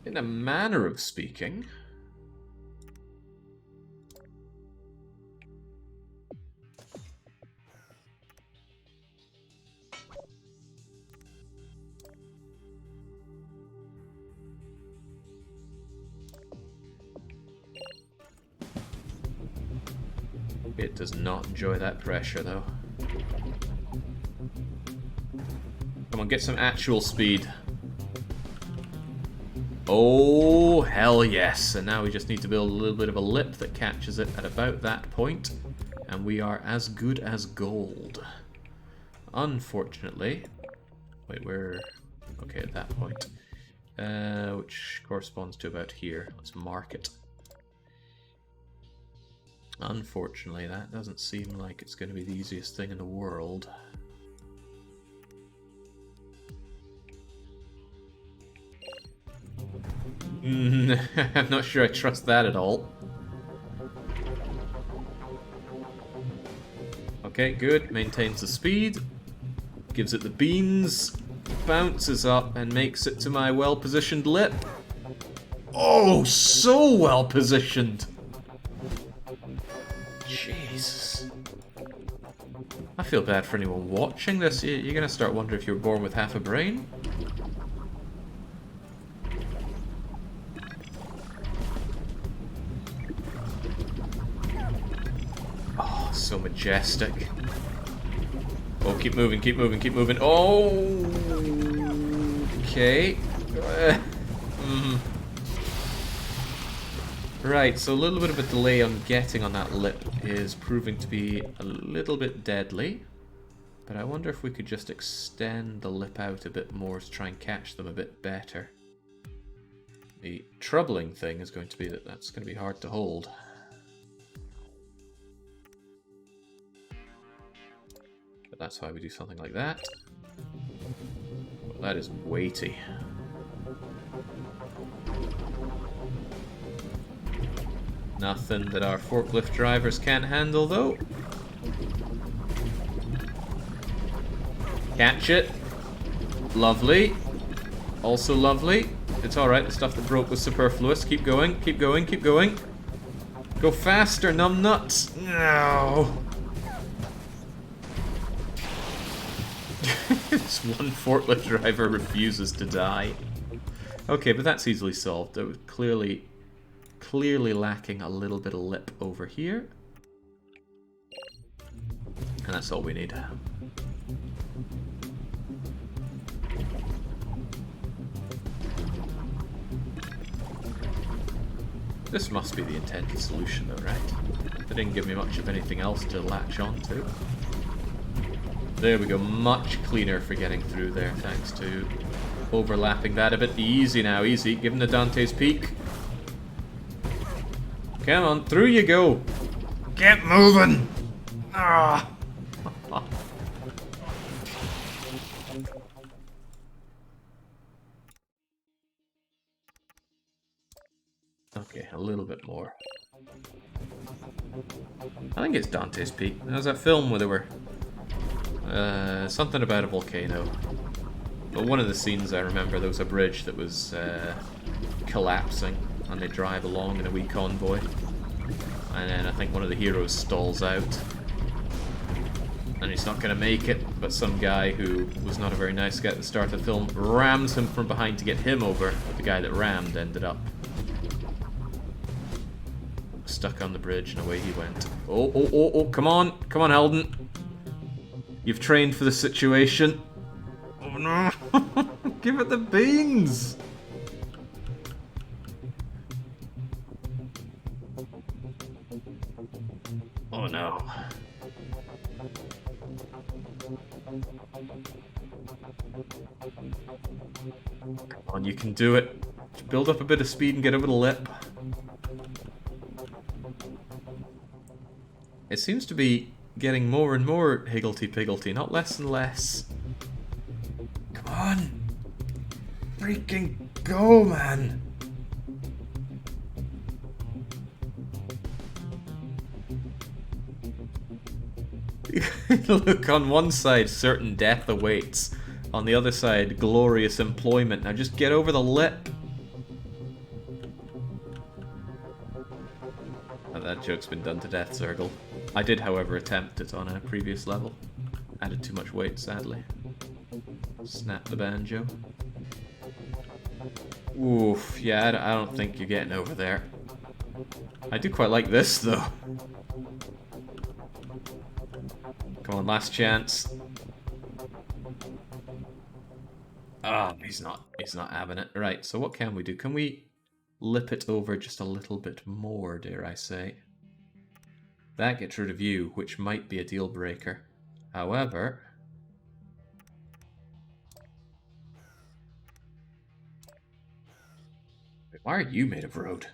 A: In a manner of speaking. It does not enjoy that pressure, though. Come on, get some actual speed. Oh, hell yes. And now we just need to build a little bit of a lip that catches it at about that point, and we are as good as gold. Unfortunately... Wait, we're... Okay, at that point. Which corresponds to about here. Let's mark it. Unfortunately, that doesn't seem like it's going to be the easiest thing in the world. I'm not sure I trust that at all. Okay, good. Maintains the speed. Gives it the beans. Bounces up and makes it to my well-positioned lip. Oh, so well-positioned! Jesus. I feel bad for anyone watching this. You're gonna start wondering if you were born with half a brain. Oh, so majestic. Oh, keep moving, keep moving, keep moving. Oh! Okay. Right, so a little bit of a delay on getting on that lip is proving to be a little bit deadly. But I wonder if we could just extend the lip out a bit more to try and catch them a bit better. The troubling thing is going to be that that's going to be hard to hold. But that's why we do something like that. Well, that is weighty. Nothing that our forklift drivers can't handle, though. Catch it. Lovely. Also lovely. It's alright, the stuff that broke was superfluous. Keep going, keep going, keep going. Go faster, numbnuts. No. This one forklift driver refuses to die. Okay, but that's easily solved. It was clearly lacking a little bit of lip over here. And that's all we need. This must be the intended solution though, right? They didn't give me much of anything else to latch on to. There we go, much cleaner for getting through there, thanks to overlapping that a bit. Easy now, easy. Give him the Dante's Peak. Come on, through you go. Get moving! Ah! Okay, a little bit more. I think it's Dante's Peak. There was that film where they were... something about a volcano. But one of the scenes I remember, there was a bridge that was collapsing, and they drive along in a wee convoy. And then I think one of the heroes stalls out. And he's not going to make it, but some guy who was not a very nice guy at the start of the film rams him from behind to get him over. The guy that rammed ended up stuck on the bridge, and away he went. Oh, come on, Eldon. You've trained for the situation. Oh no! Give it the beans! Oh no. Come on, you can do it. Just build up a bit of speed and get over the lip. It seems to be getting more and more higgledy-piggledy, not less and less. Come on! Freaking go, man! Look, on one side, certain death awaits. On the other side, glorious employment. Now just get over the lip. Oh, that joke's been done to death, Zergle. I did, however, attempt it on a previous level. Added too much weight, sadly. Snap the banjo. Oof, yeah, I don't think you're getting over there. I do quite like this, though. Come on, last chance. Ah, he's not having it. Right, so what can we do? Can we lip it over just a little bit more, dare I say? That gets rid of you, which might be a deal breaker. However... why are you made of road?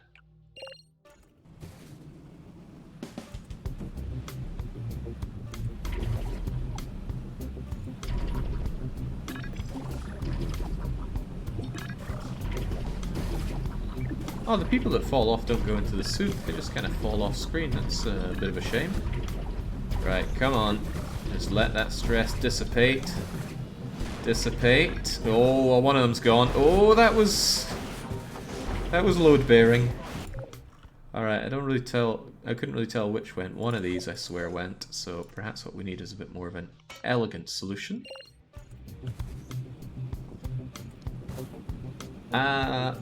A: Oh, the people that fall off don't go into the suit, they just kind of fall off screen. That's a bit of a shame. Right, come on. Just let that stress dissipate. Dissipate. Oh, one of them's gone. Oh, that was load bearing. Alright, I couldn't really tell which went. One of these, I swear, went. So perhaps what we need is a bit more of an elegant solution.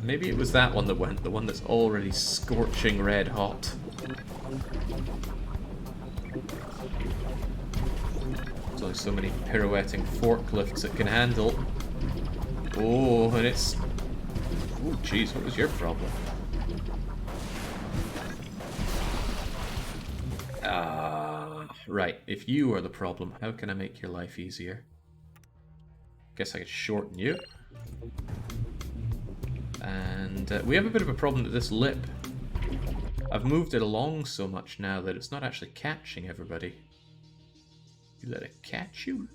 A: Maybe it was that one that went, the one that's already scorching red hot. There's only so many pirouetting forklifts it can handle. Oh, and it's... oh, jeez, what was your problem? Right, if you are the problem, how can I make your life easier? Guess I could shorten you. And we have a bit of a problem with this lip. I've moved it along so much now that it's not actually catching everybody. You let it catch you?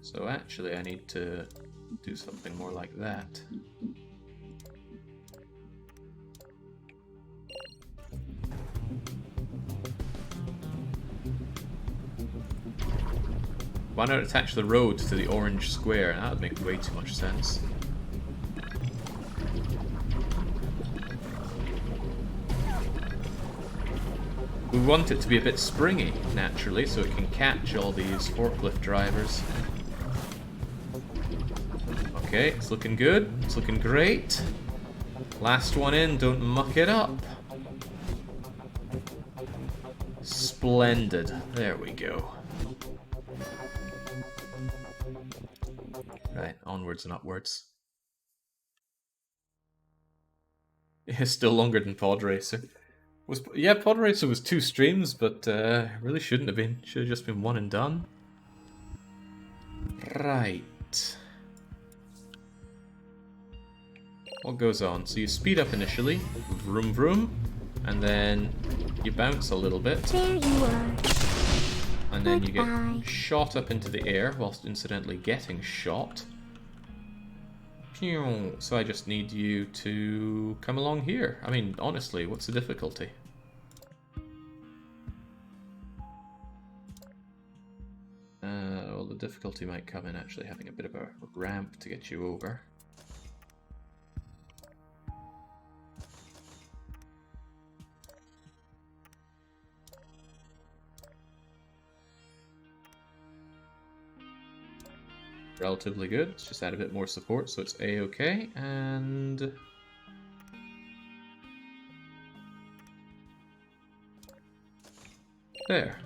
A: So actually I need to do something more like that. Why not attach the road to the orange square? That would make way too much sense. We want it to be a bit springy, naturally, so it can catch all these forklift drivers. Okay, it's looking good. It's looking great. Last one in, don't muck it up. Splendid. There we go. Right, onwards and upwards. It's still longer than Pod Racer. Yeah, Pod Racer was 2 streams, but really shouldn't have been. Should have just been 1 and done. Right. What goes on? So you speed up initially, vroom vroom, and then you bounce a little bit.
C: There you are.
A: And then you
C: Goodbye.
A: get shot up into the air whilst incidentally getting shot. Pew. So I just need you to come along here. I mean, honestly, what's the difficulty? Well, the difficulty might come in actually having a bit of a ramp to get you over. Relatively good. Let's just add a bit more support so it's A-okay, and there.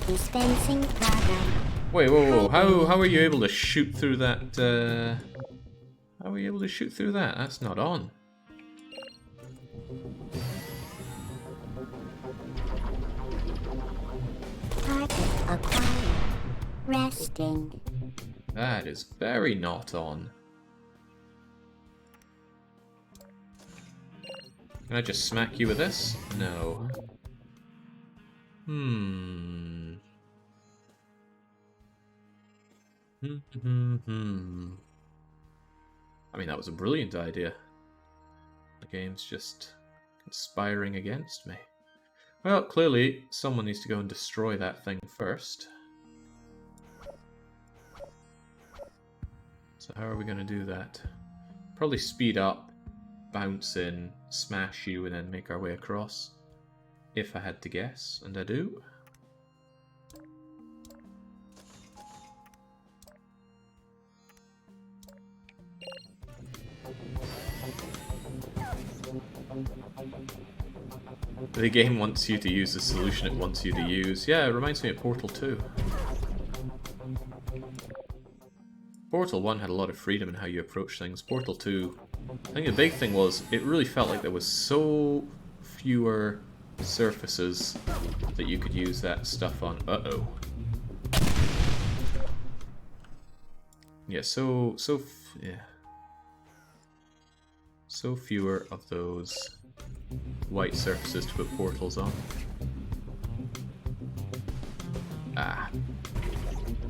C: Dispensing product.
A: Wait, whoa, whoa! How are you able to shoot through that? How are you able to shoot through that? That's not on.
C: Target acquired. Resting.
A: That is very not on. Can I just smack you with this? No. I mean, that was a brilliant idea. The game's just conspiring against me. Well, clearly, someone needs to go and destroy that thing first. So how are we going to do that? Probably speed up, bounce in, smash you, and then make our way across. If I had to guess, and I do. The game wants you to use the solution it wants you to use. Yeah, it reminds me of Portal 2. Portal 1 had a lot of freedom in how you approach things. Portal 2, I think the big thing was, it really felt like there was so fewer surfaces that you could use that stuff on. Uh-oh. Yeah, so fewer of those white surfaces to put portals on. Ah.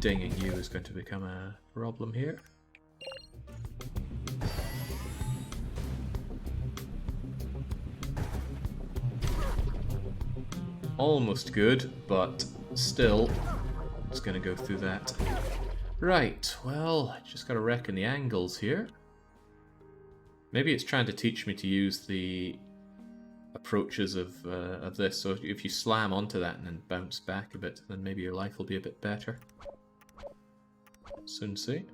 A: Dinging you is going to become a problem here. Almost good, but still, it's going to go through that. Right, well, just got to reckon the angles here. Maybe it's trying to teach me to use the approaches of this, so if you slam onto that and then bounce back a bit, then maybe your life will be a bit better. Soon see.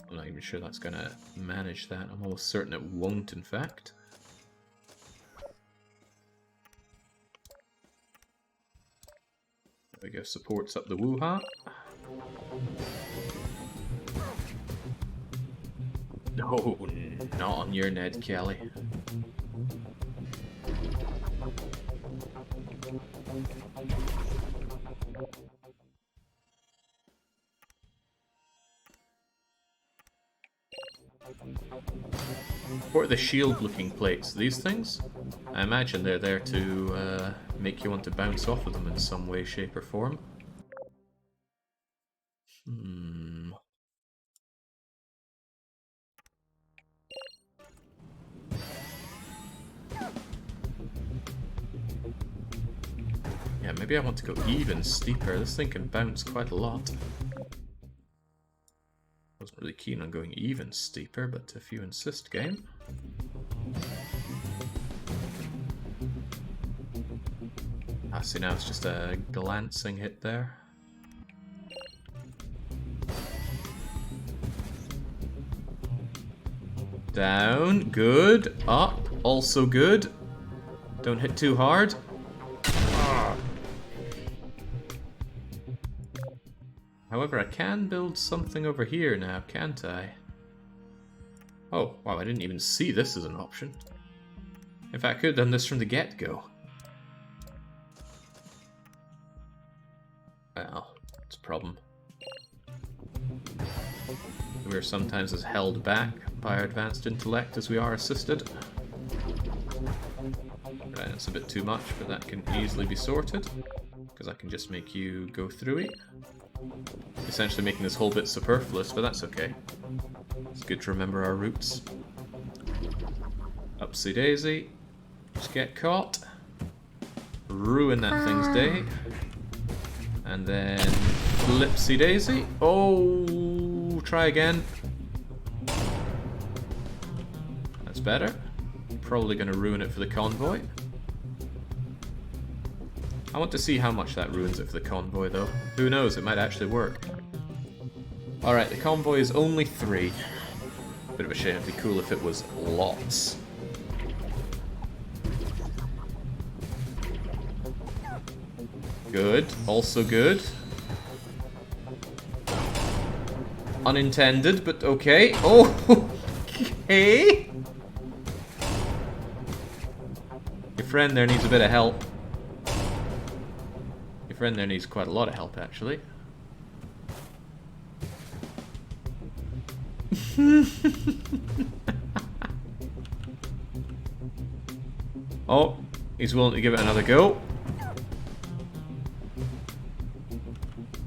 A: I'm not even sure that's going to manage that. I'm almost certain it won't, in fact. There we go, supports up the woo-ha. No, not on your Ned Kelly. What are the shield-looking plates? These things? I imagine they're there to make you want to bounce off of them in some way, shape, or form. Yeah, maybe I want to go even steeper. This thing can bounce quite a lot. Wasn't really keen on going even steeper, but if you insist, game. Ah, see, now it's just a glancing hit there. Down, good. Up, also good. Don't hit too hard. However, I can build something over here now, can't I? Oh, wow, I didn't even see this as an option. In fact, I could have done this from the get-go. Well, it's a problem. We are sometimes as held back by our advanced intellect as we are assisted. Right, that's a bit too much, but that can easily be sorted. Because I can just make you go through it. Essentially making this whole bit superfluous, but that's okay. It's good to remember our roots. Upsy daisy. Just get caught. Ruin that thing's day. And then flipsy daisy. Oh, try again. That's better. Probably going to ruin it for the convoy. I want to see how much that ruins it for the convoy, though. Who knows, it might actually work. Alright, the convoy is only 3. Bit of a shame, it'd be cool if it was lots. Good, also good. Unintended, but okay. Oh, okay. Your friend there needs a bit of help. Your friend there needs quite a lot of help, actually. Oh, he's willing to give it another go.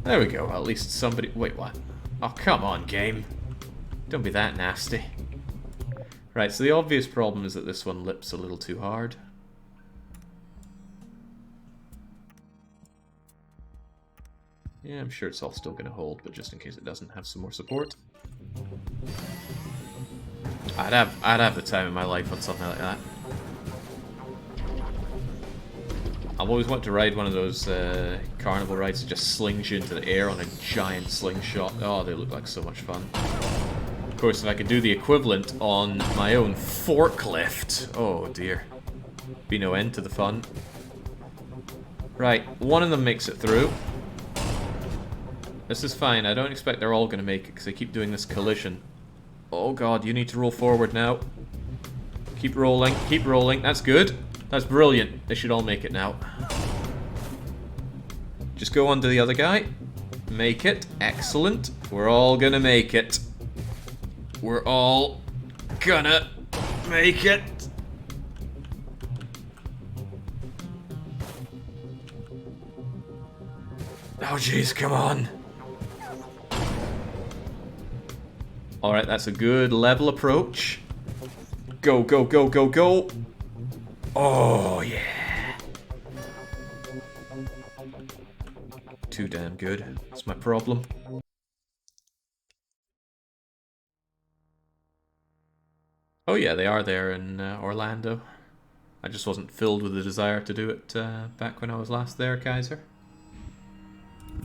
A: There we go, at least somebody... Wait, what? Oh, come on, game. Don't be that nasty. Right, so the obvious problem is that this one lips a little too hard. Yeah, I'm sure it's all still going to hold, but just in case it doesn't have some more support. I'd have the time of my life on something like that. I've always wanted to ride one of those carnival rides that just slings you into the air on a giant slingshot. Oh, they look like so much fun. Of course, if I could do the equivalent on my own forklift, oh dear. Be no end to the fun. Right, one of them makes it through. This is fine, I don't expect they're all going to make it because they keep doing this collision. Oh god, you need to roll forward now. Keep rolling, that's good. That's brilliant. They should all make it now. Just go under the other guy. Make it. Excellent. We're all gonna make it. We're all gonna make it. Oh jeez, come on. Alright, that's a good level approach. Go, go, go, go, go. Oh, yeah. Too damn good. That's my problem. Oh yeah, they are there in Orlando. I just wasn't filled with the desire to do it back when I was last there, Kaiser.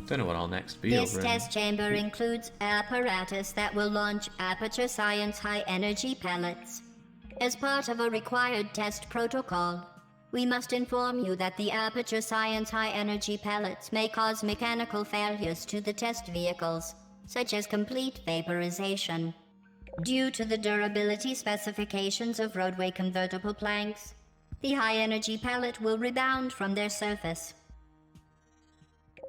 A: Don't know what I'll next be
B: This
A: over
B: test chamber includes apparatus that will launch Aperture Science high-energy pellets. As part of a required test protocol, we must inform you that the Aperture Science high-energy pellets may cause mechanical failures to the test vehicles, such as complete vaporization. Due to the durability specifications of roadway convertible planks, the high-energy pellet will rebound from their surface.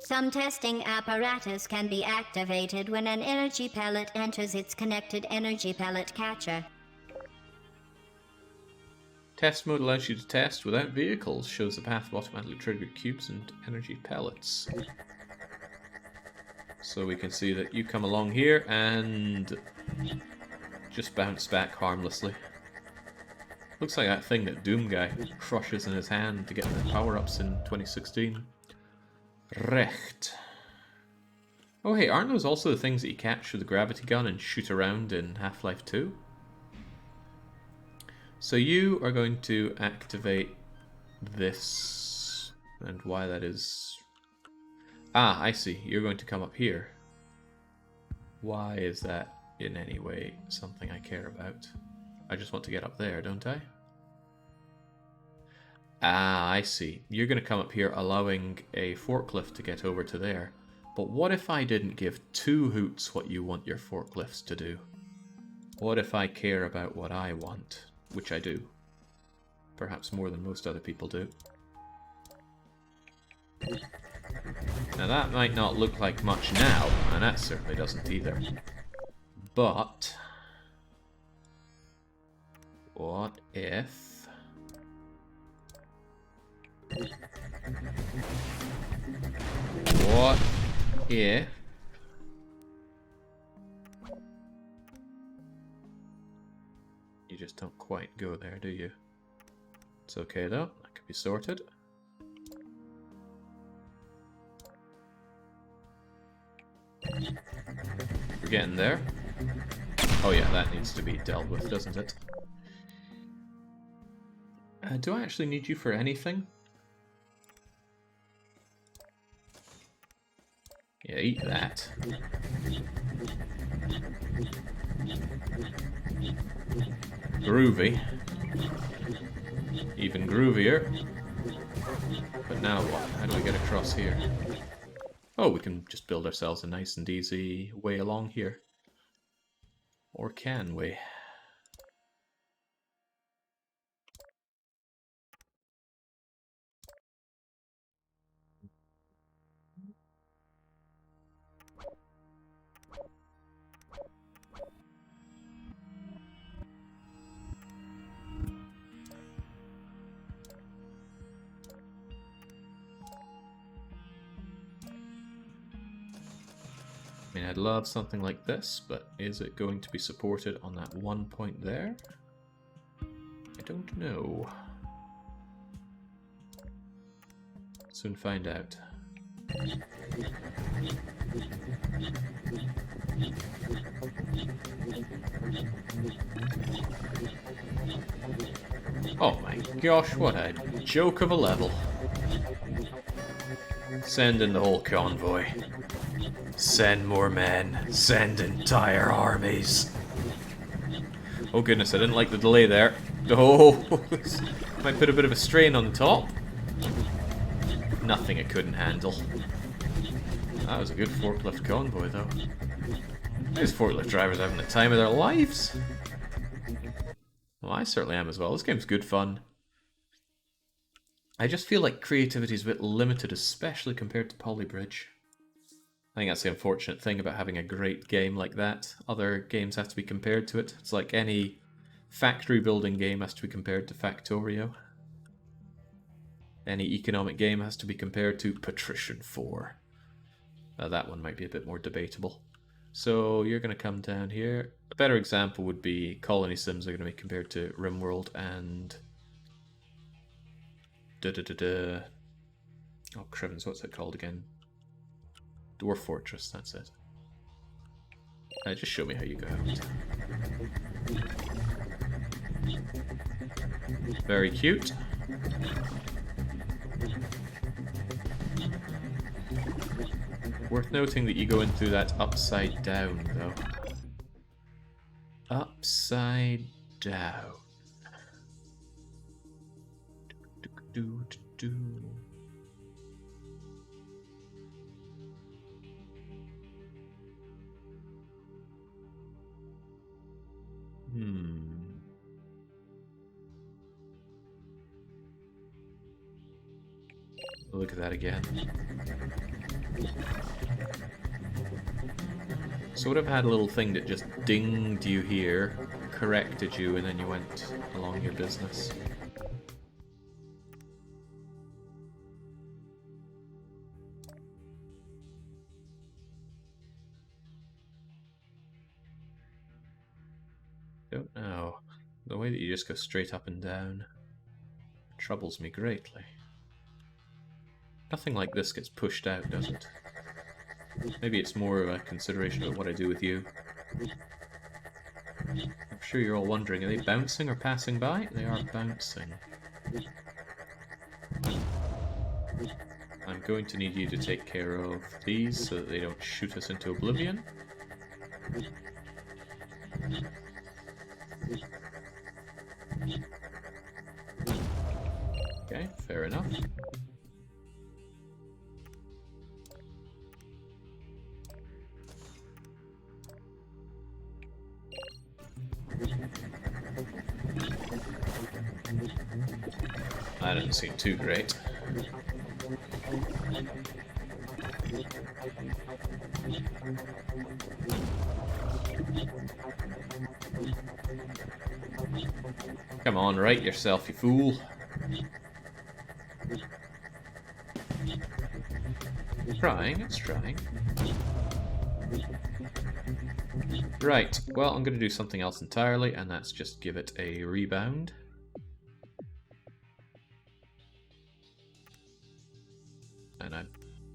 B: Some testing apparatus can be activated when an energy pellet enters its connected energy pellet catcher.
A: Test mode allows you to test without vehicles. Shows the path of automatically triggered cubes and energy pellets. So we can see that you come along here and just bounce back harmlessly. Looks like that thing that Doom Guy crushes in his hand to get the power-ups in 2016. Recht. Oh hey, aren't those also the things that you catch with the gravity gun and shoot around in Half-Life 2? So you are going to activate this and why that is... Ah, I see. You're going to come up here. Why is that in any way something I care about? I just want to get up there, don't I? Ah, I see. You're going to come up here allowing a forklift to get over to there. But what if I didn't give two hoots what you want your forklifts to do? What if I care about what I want? Which I do. Perhaps more than most other people do. Now that might not look like much now, and that certainly doesn't either. But... what if... what if... you just don't quite go there, do you? It's okay though, that could be sorted. We're getting there. Oh yeah, that needs to be dealt with, doesn't it? Do I actually need you for anything? Yeah, eat that. Groovy. Even groovier. But now what? How do we get across here? Oh, we can just build ourselves a nice and easy way along here. Or can we? I mean, I'd love something like this, but is it going to be supported on that one point there? I don't know. Soon find out. Oh my gosh, what a joke of a level. Send in the whole convoy. Send more men. Send entire armies. Oh goodness, I didn't like the delay there. Oh, might put a bit of a strain on the top. Nothing it couldn't handle. That was a good forklift convoy though. These forklift drivers are having the time of their lives. Well, I certainly am as well. This game's good fun. I just feel like creativity is a bit limited, especially compared to Polybridge. I think that's the unfortunate thing about having a great game like that. Other games have to be compared to it. It's like any factory building game has to be compared to Factorio. Any economic game has to be compared to Patrician 4. That one might be a bit more debatable. So you're going to come down here. A better example would be Colony Sims are going to be compared to RimWorld and... Oh, Crivens, what's it called again? Dwarf Fortress, that's it. Just show me how you go out. Very cute. Worth noting that you go in through that upside down, though. Upside down. Look at that again. So would have had a little thing that just dinged you here, corrected you, and then you went along your business. Don't know. The way that you just go straight up and down troubles me greatly. Nothing like this gets pushed out, does it? Maybe it's more of a consideration of what I do with you. I'm sure you're all wondering, are they bouncing or passing by? They are bouncing. I'm going to need you to take care of these so that they don't shoot us into oblivion. Okay, fair enough. That didn't seem too great. Come on, right yourself, you fool. Trying, it's trying. Right, well, I'm going to do something else entirely, and that's just give it a rebound. And I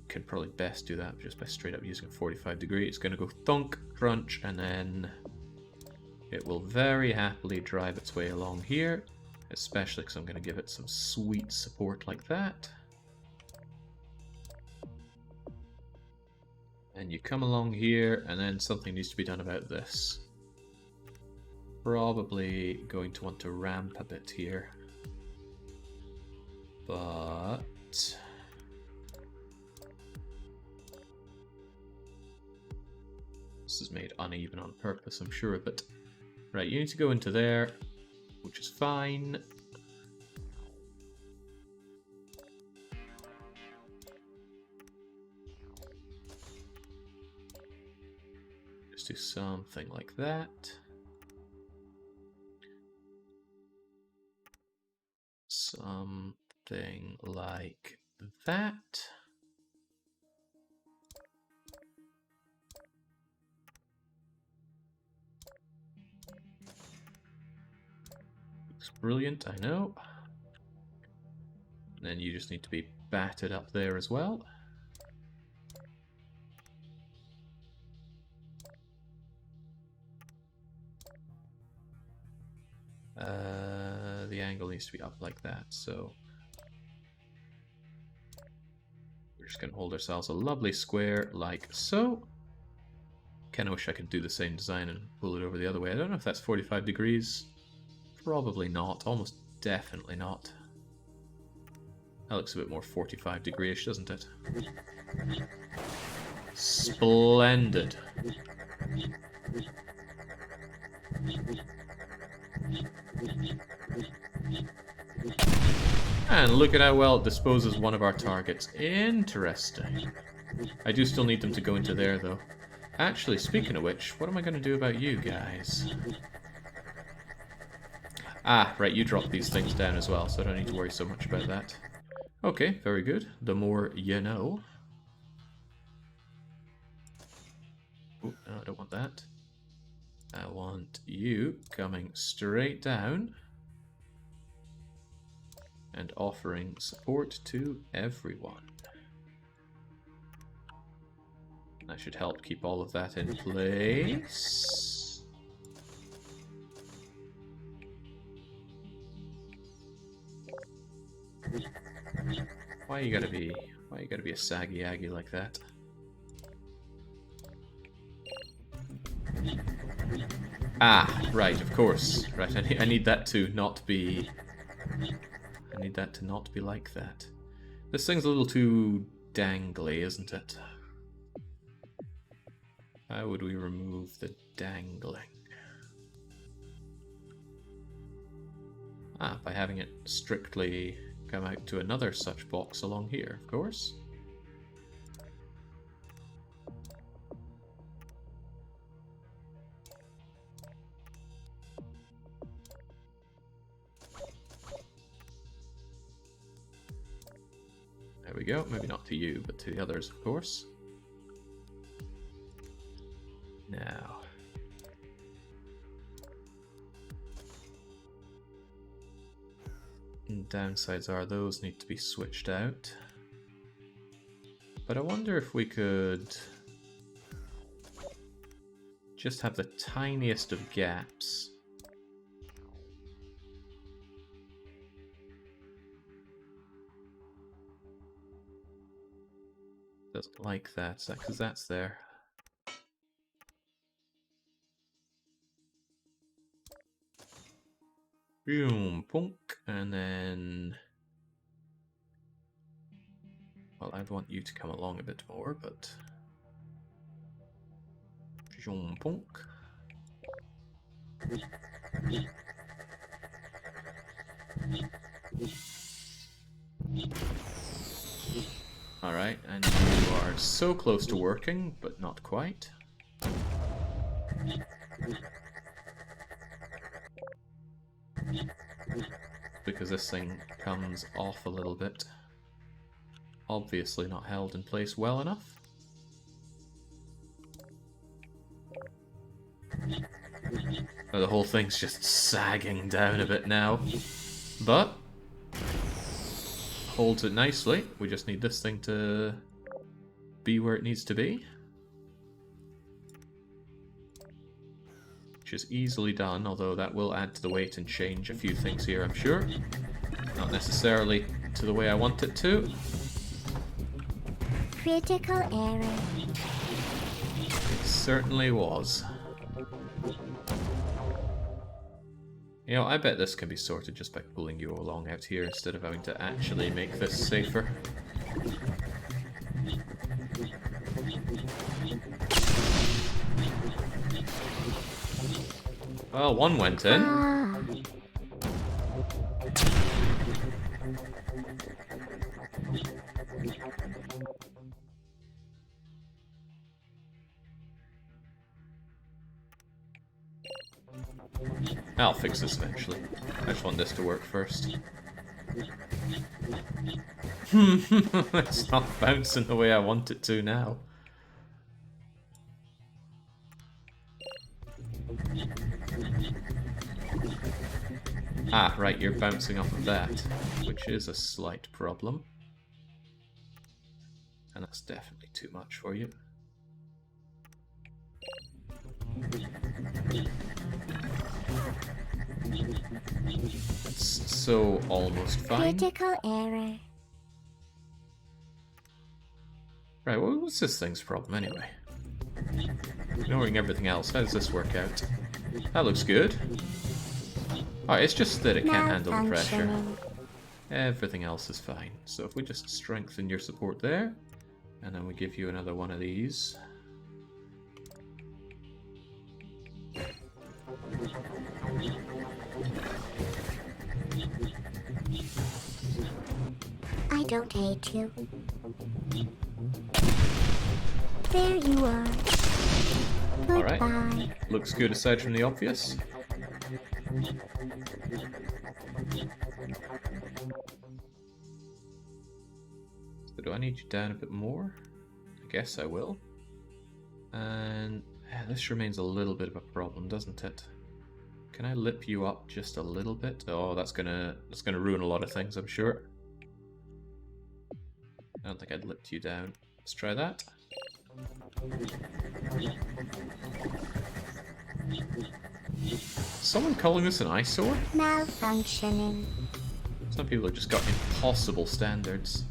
A: could probably best do that just by straight up using a 45 degree. It's going to go thunk, crunch, and then it will very happily drive its way along here, especially because I'm going to give it some sweet support like that. And you come along here, and then something needs to be done about this. Probably going to want to ramp a bit here. But this is made uneven on purpose, I'm sure, but right, you need to go into there, which is fine. Just do something like that. Something like that. Looks brilliant, I know. And then you just need to be batted up there as well. The angle needs to be up like that, so we're just going to hold ourselves a lovely square like so. Kinda wish I could do the same design and pull it over the other way. I don't know if that's 45 degrees. Probably not. Almost definitely not. That looks a bit more 45 degree-ish, doesn't it? Splendid. And look at how well it disposes one of our targets. Interesting. I do still need them to go into there, though. Actually, speaking of which, what am I going to do about you guys? Ah, right, you drop these things down as well, so I don't need to worry so much about that. Okay, very good. The more you know. Oh, no, I don't want that. I want you coming straight down and offering support to everyone. That should help keep all of that in place. Why you gotta be a saggy aggie like that? Ah, right, of course. Right, I need that to not be... I need that to not be like that. This thing's a little too dangly, isn't it? How would we remove the dangling? Ah, by having it strictly come out to another such box along here, of course. There we go. Maybe not to you, but to the others, of course. Now. And downsides are those need to be switched out. But I wonder if we could just have the tiniest of gaps. Doesn't like that. Is that because that's there? Boom, punk, and then... Well, I'd want you to come along a bit more, but... Boom, punk. Alright, and you are so close to working, but not quite. Because this thing comes off a little bit. Obviously not held in place well enough. The whole thing's just sagging down a bit now. But holds it nicely. We just need this thing to be where it needs to be. Which is easily done, although that will add to the weight and change a few things here, I'm sure. Not necessarily to the way I want it to.
C: Critical error.
A: It certainly was. You know, I bet this can be sorted just by pulling you along out here instead of having to actually make this safer. Well, one went in. I'll fix this eventually. I just want this to work first. It's not bouncing the way I want it to now. Ah, right, you're bouncing off of that, which is a slight problem. And that's definitely too much for you. That's so almost fine.
C: Critical error.
A: Right, well, what's this thing's problem anyway? Ignoring everything else, how does this work out? That looks good. Alright, it's just that it can't handle the pressure. Everything else is fine. So if we just strengthen your support there, and then we give you another one of these.
C: I don't hate you. There you are.
A: Alright.
C: Goodbye.
A: Looks good aside from the obvious. So do I need you down a bit more? I guess I will. And this remains a little bit of a problem, doesn't it? Can I lip you up just a little bit? Oh, that's gonna ruin a lot of things, I'm sure. I don't think I'd lipped you down. Let's try that. Someone calling this an eyesore?
C: Malfunctioning.
A: Some people have just got impossible standards.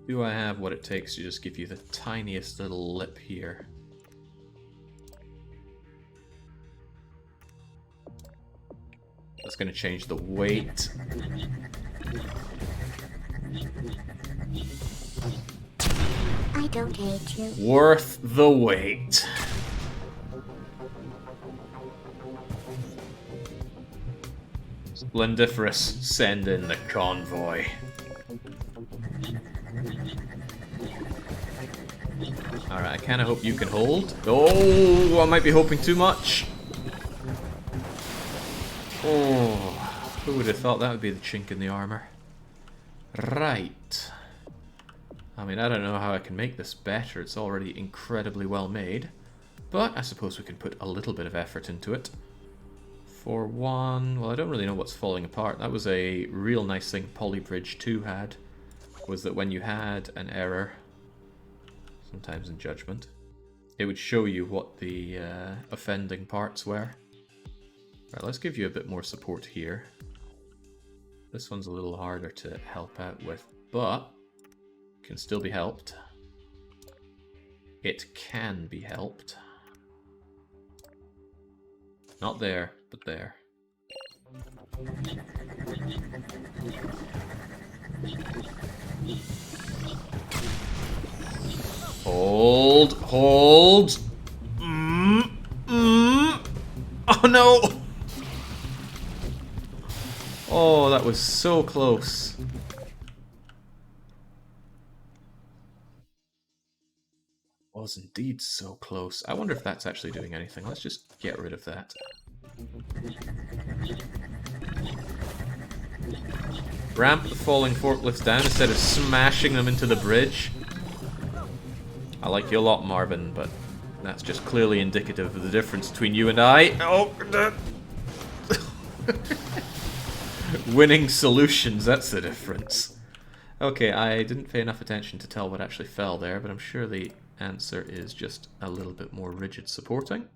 A: Do I have what it takes to just give you the tiniest little lip here? That's going to change the weight.
C: I don't hate you.
A: Worth the wait. Splendiferous, send in the convoy. Alright, I kind of hope you can hold. Oh, I might be hoping too much. Oh, who would have thought that would be the chink in the armor? Right. I mean, I don't know how I can make this better. It's already incredibly well made. But I suppose we can put a little bit of effort into it. For one, well, I don't really know what's falling apart. That was a real nice thing Polybridge 2 had, was that when you had an error, sometimes in judgment, it would show you what the offending parts were. Right, let's give you a bit more support here. This one's a little harder to help out with, but can still be helped. It can be helped. Not there, but there. Hold, hold. Oh no! Oh, that was so close. Was indeed so close. I wonder if that's actually doing anything. Let's just get rid of that. Ramp the falling forklifts down instead of smashing them into the bridge. I like you a lot, Marvin, but that's just clearly indicative of the difference between you and I. Oh, winning solutions, that's the difference. Okay, I didn't pay enough attention to tell what actually fell there, but I'm sure the answer is just a little bit more rigid supporting.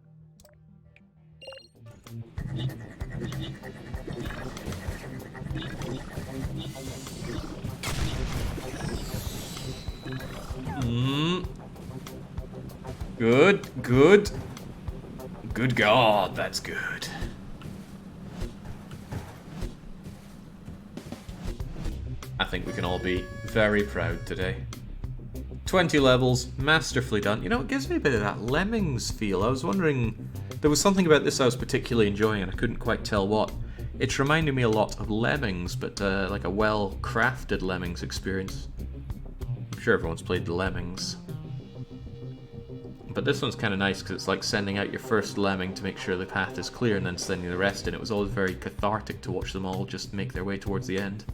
A: Good, good. Good God, that's good. I think we can all be very proud today. 20 levels, masterfully done. You know, it gives me a bit of that Lemmings feel. I was wondering, there was something about this I was particularly enjoying and I couldn't quite tell what. It's reminding me a lot of Lemmings, but like a well-crafted Lemmings experience. I'm sure everyone's played the Lemmings. But this one's kind of nice because it's like sending out your first lemming to make sure the path is clear and then sending the rest in. It was always very cathartic to watch them all just make their way towards the end.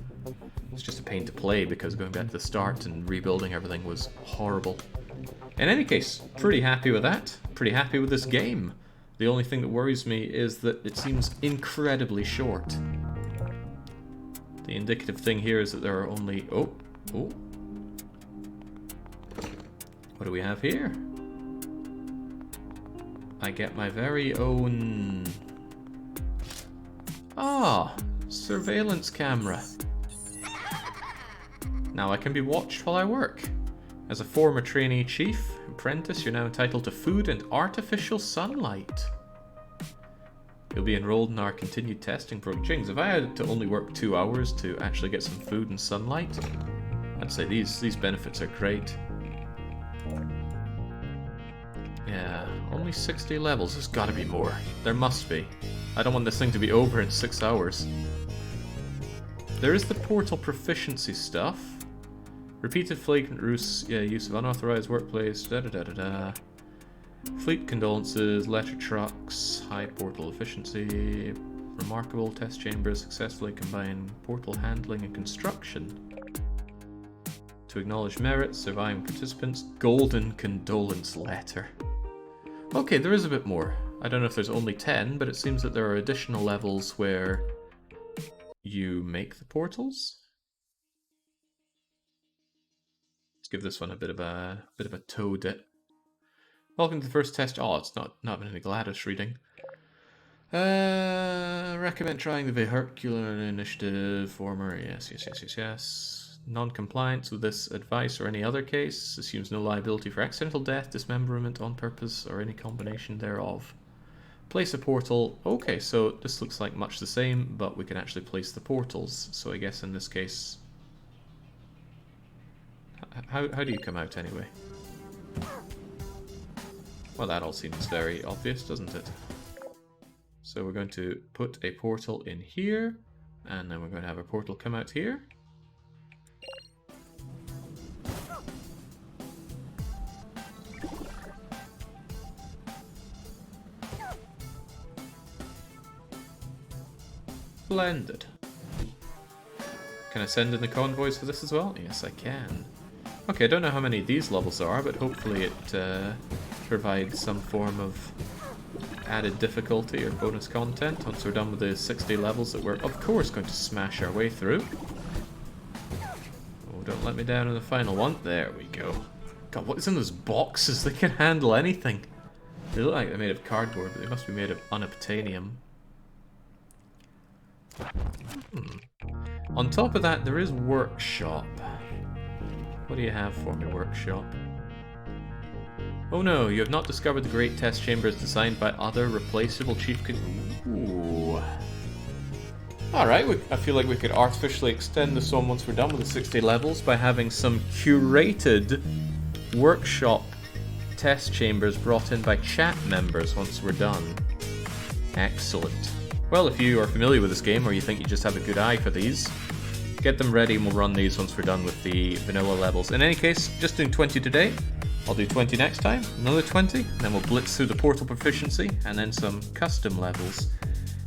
A: It's just a pain to play because going back to the start and rebuilding everything was horrible. In any case, pretty happy with that. Pretty happy with this game. The only thing that worries me is that it seems incredibly short. The indicative thing here is that there are only... Oh. What do we have here? I get my very own... surveillance camera. Now I can be watched while I work. As a former trainee chief, apprentice, you're now entitled to food and artificial sunlight. You'll be enrolled in our continued testing program. Jings, if I had to only work 2 hours to actually get some food and sunlight, I'd say these benefits are great. Yeah, only 60 levels. There's gotta be more. There must be. I don't want this thing to be over in 6 hours. There is the portal proficiency stuff. Repeated flagrant use of unauthorized workplace, Fleet condolences, letter trucks, high portal efficiency, remarkable test chambers successfully combine portal handling and construction. To acknowledge merit, surviving participants, golden condolence letter. Okay, there is a bit more. I don't know if there's only 10, but it seems that there are additional levels where you make the portals. Let's give this one a bit of a toe dip. Welcome to the first test. Oh, it's not been any Gladys reading. Recommend trying the vehicular initiative. Former, yes. Non-compliance with this advice or any other case assumes no liability for accidental death, dismemberment on purpose, or any combination thereof. Place a portal. Okay, so this looks like much the same, but we can actually place the portals. So I guess in this case... How do you come out anyway? Well, that all seems very obvious, doesn't it? So we're going to put a portal in here, and then we're going to have a portal come out here. Splendid. Can I send in the convoys for this as well? Yes, I can. Okay, I don't know how many of these levels are, but hopefully it provides some form of added difficulty or bonus content once we're done with the 60 levels that we're, of course, going to smash our way through. Oh, don't let me down in the final one. There we go. God, what is in those boxes? They can handle anything. They look like they're made of cardboard, but they must be made of unobtainium. On top of that, there is workshop. What do you have for me, workshop? Oh no, you have not discovered the great test chambers designed by other replaceable chief. Ooh. Alright, I feel like we could artificially extend this on once we're done with the 60 levels by having some curated workshop test chambers brought in by chat members once we're done. Excellent. Well, if you are familiar with this game or you think you just have a good eye for these, get them ready and we'll run these once we're done with the vanilla levels. In any case, just doing 20 today. I'll do 20 next time, another 20, and then we'll blitz through the portal proficiency and then some custom levels.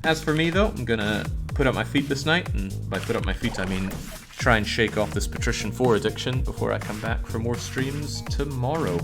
A: As for me though, I'm gonna put up my feet this night, and by put up my feet I mean try and shake off this Patrician 4 addiction before I come back for more streams tomorrow.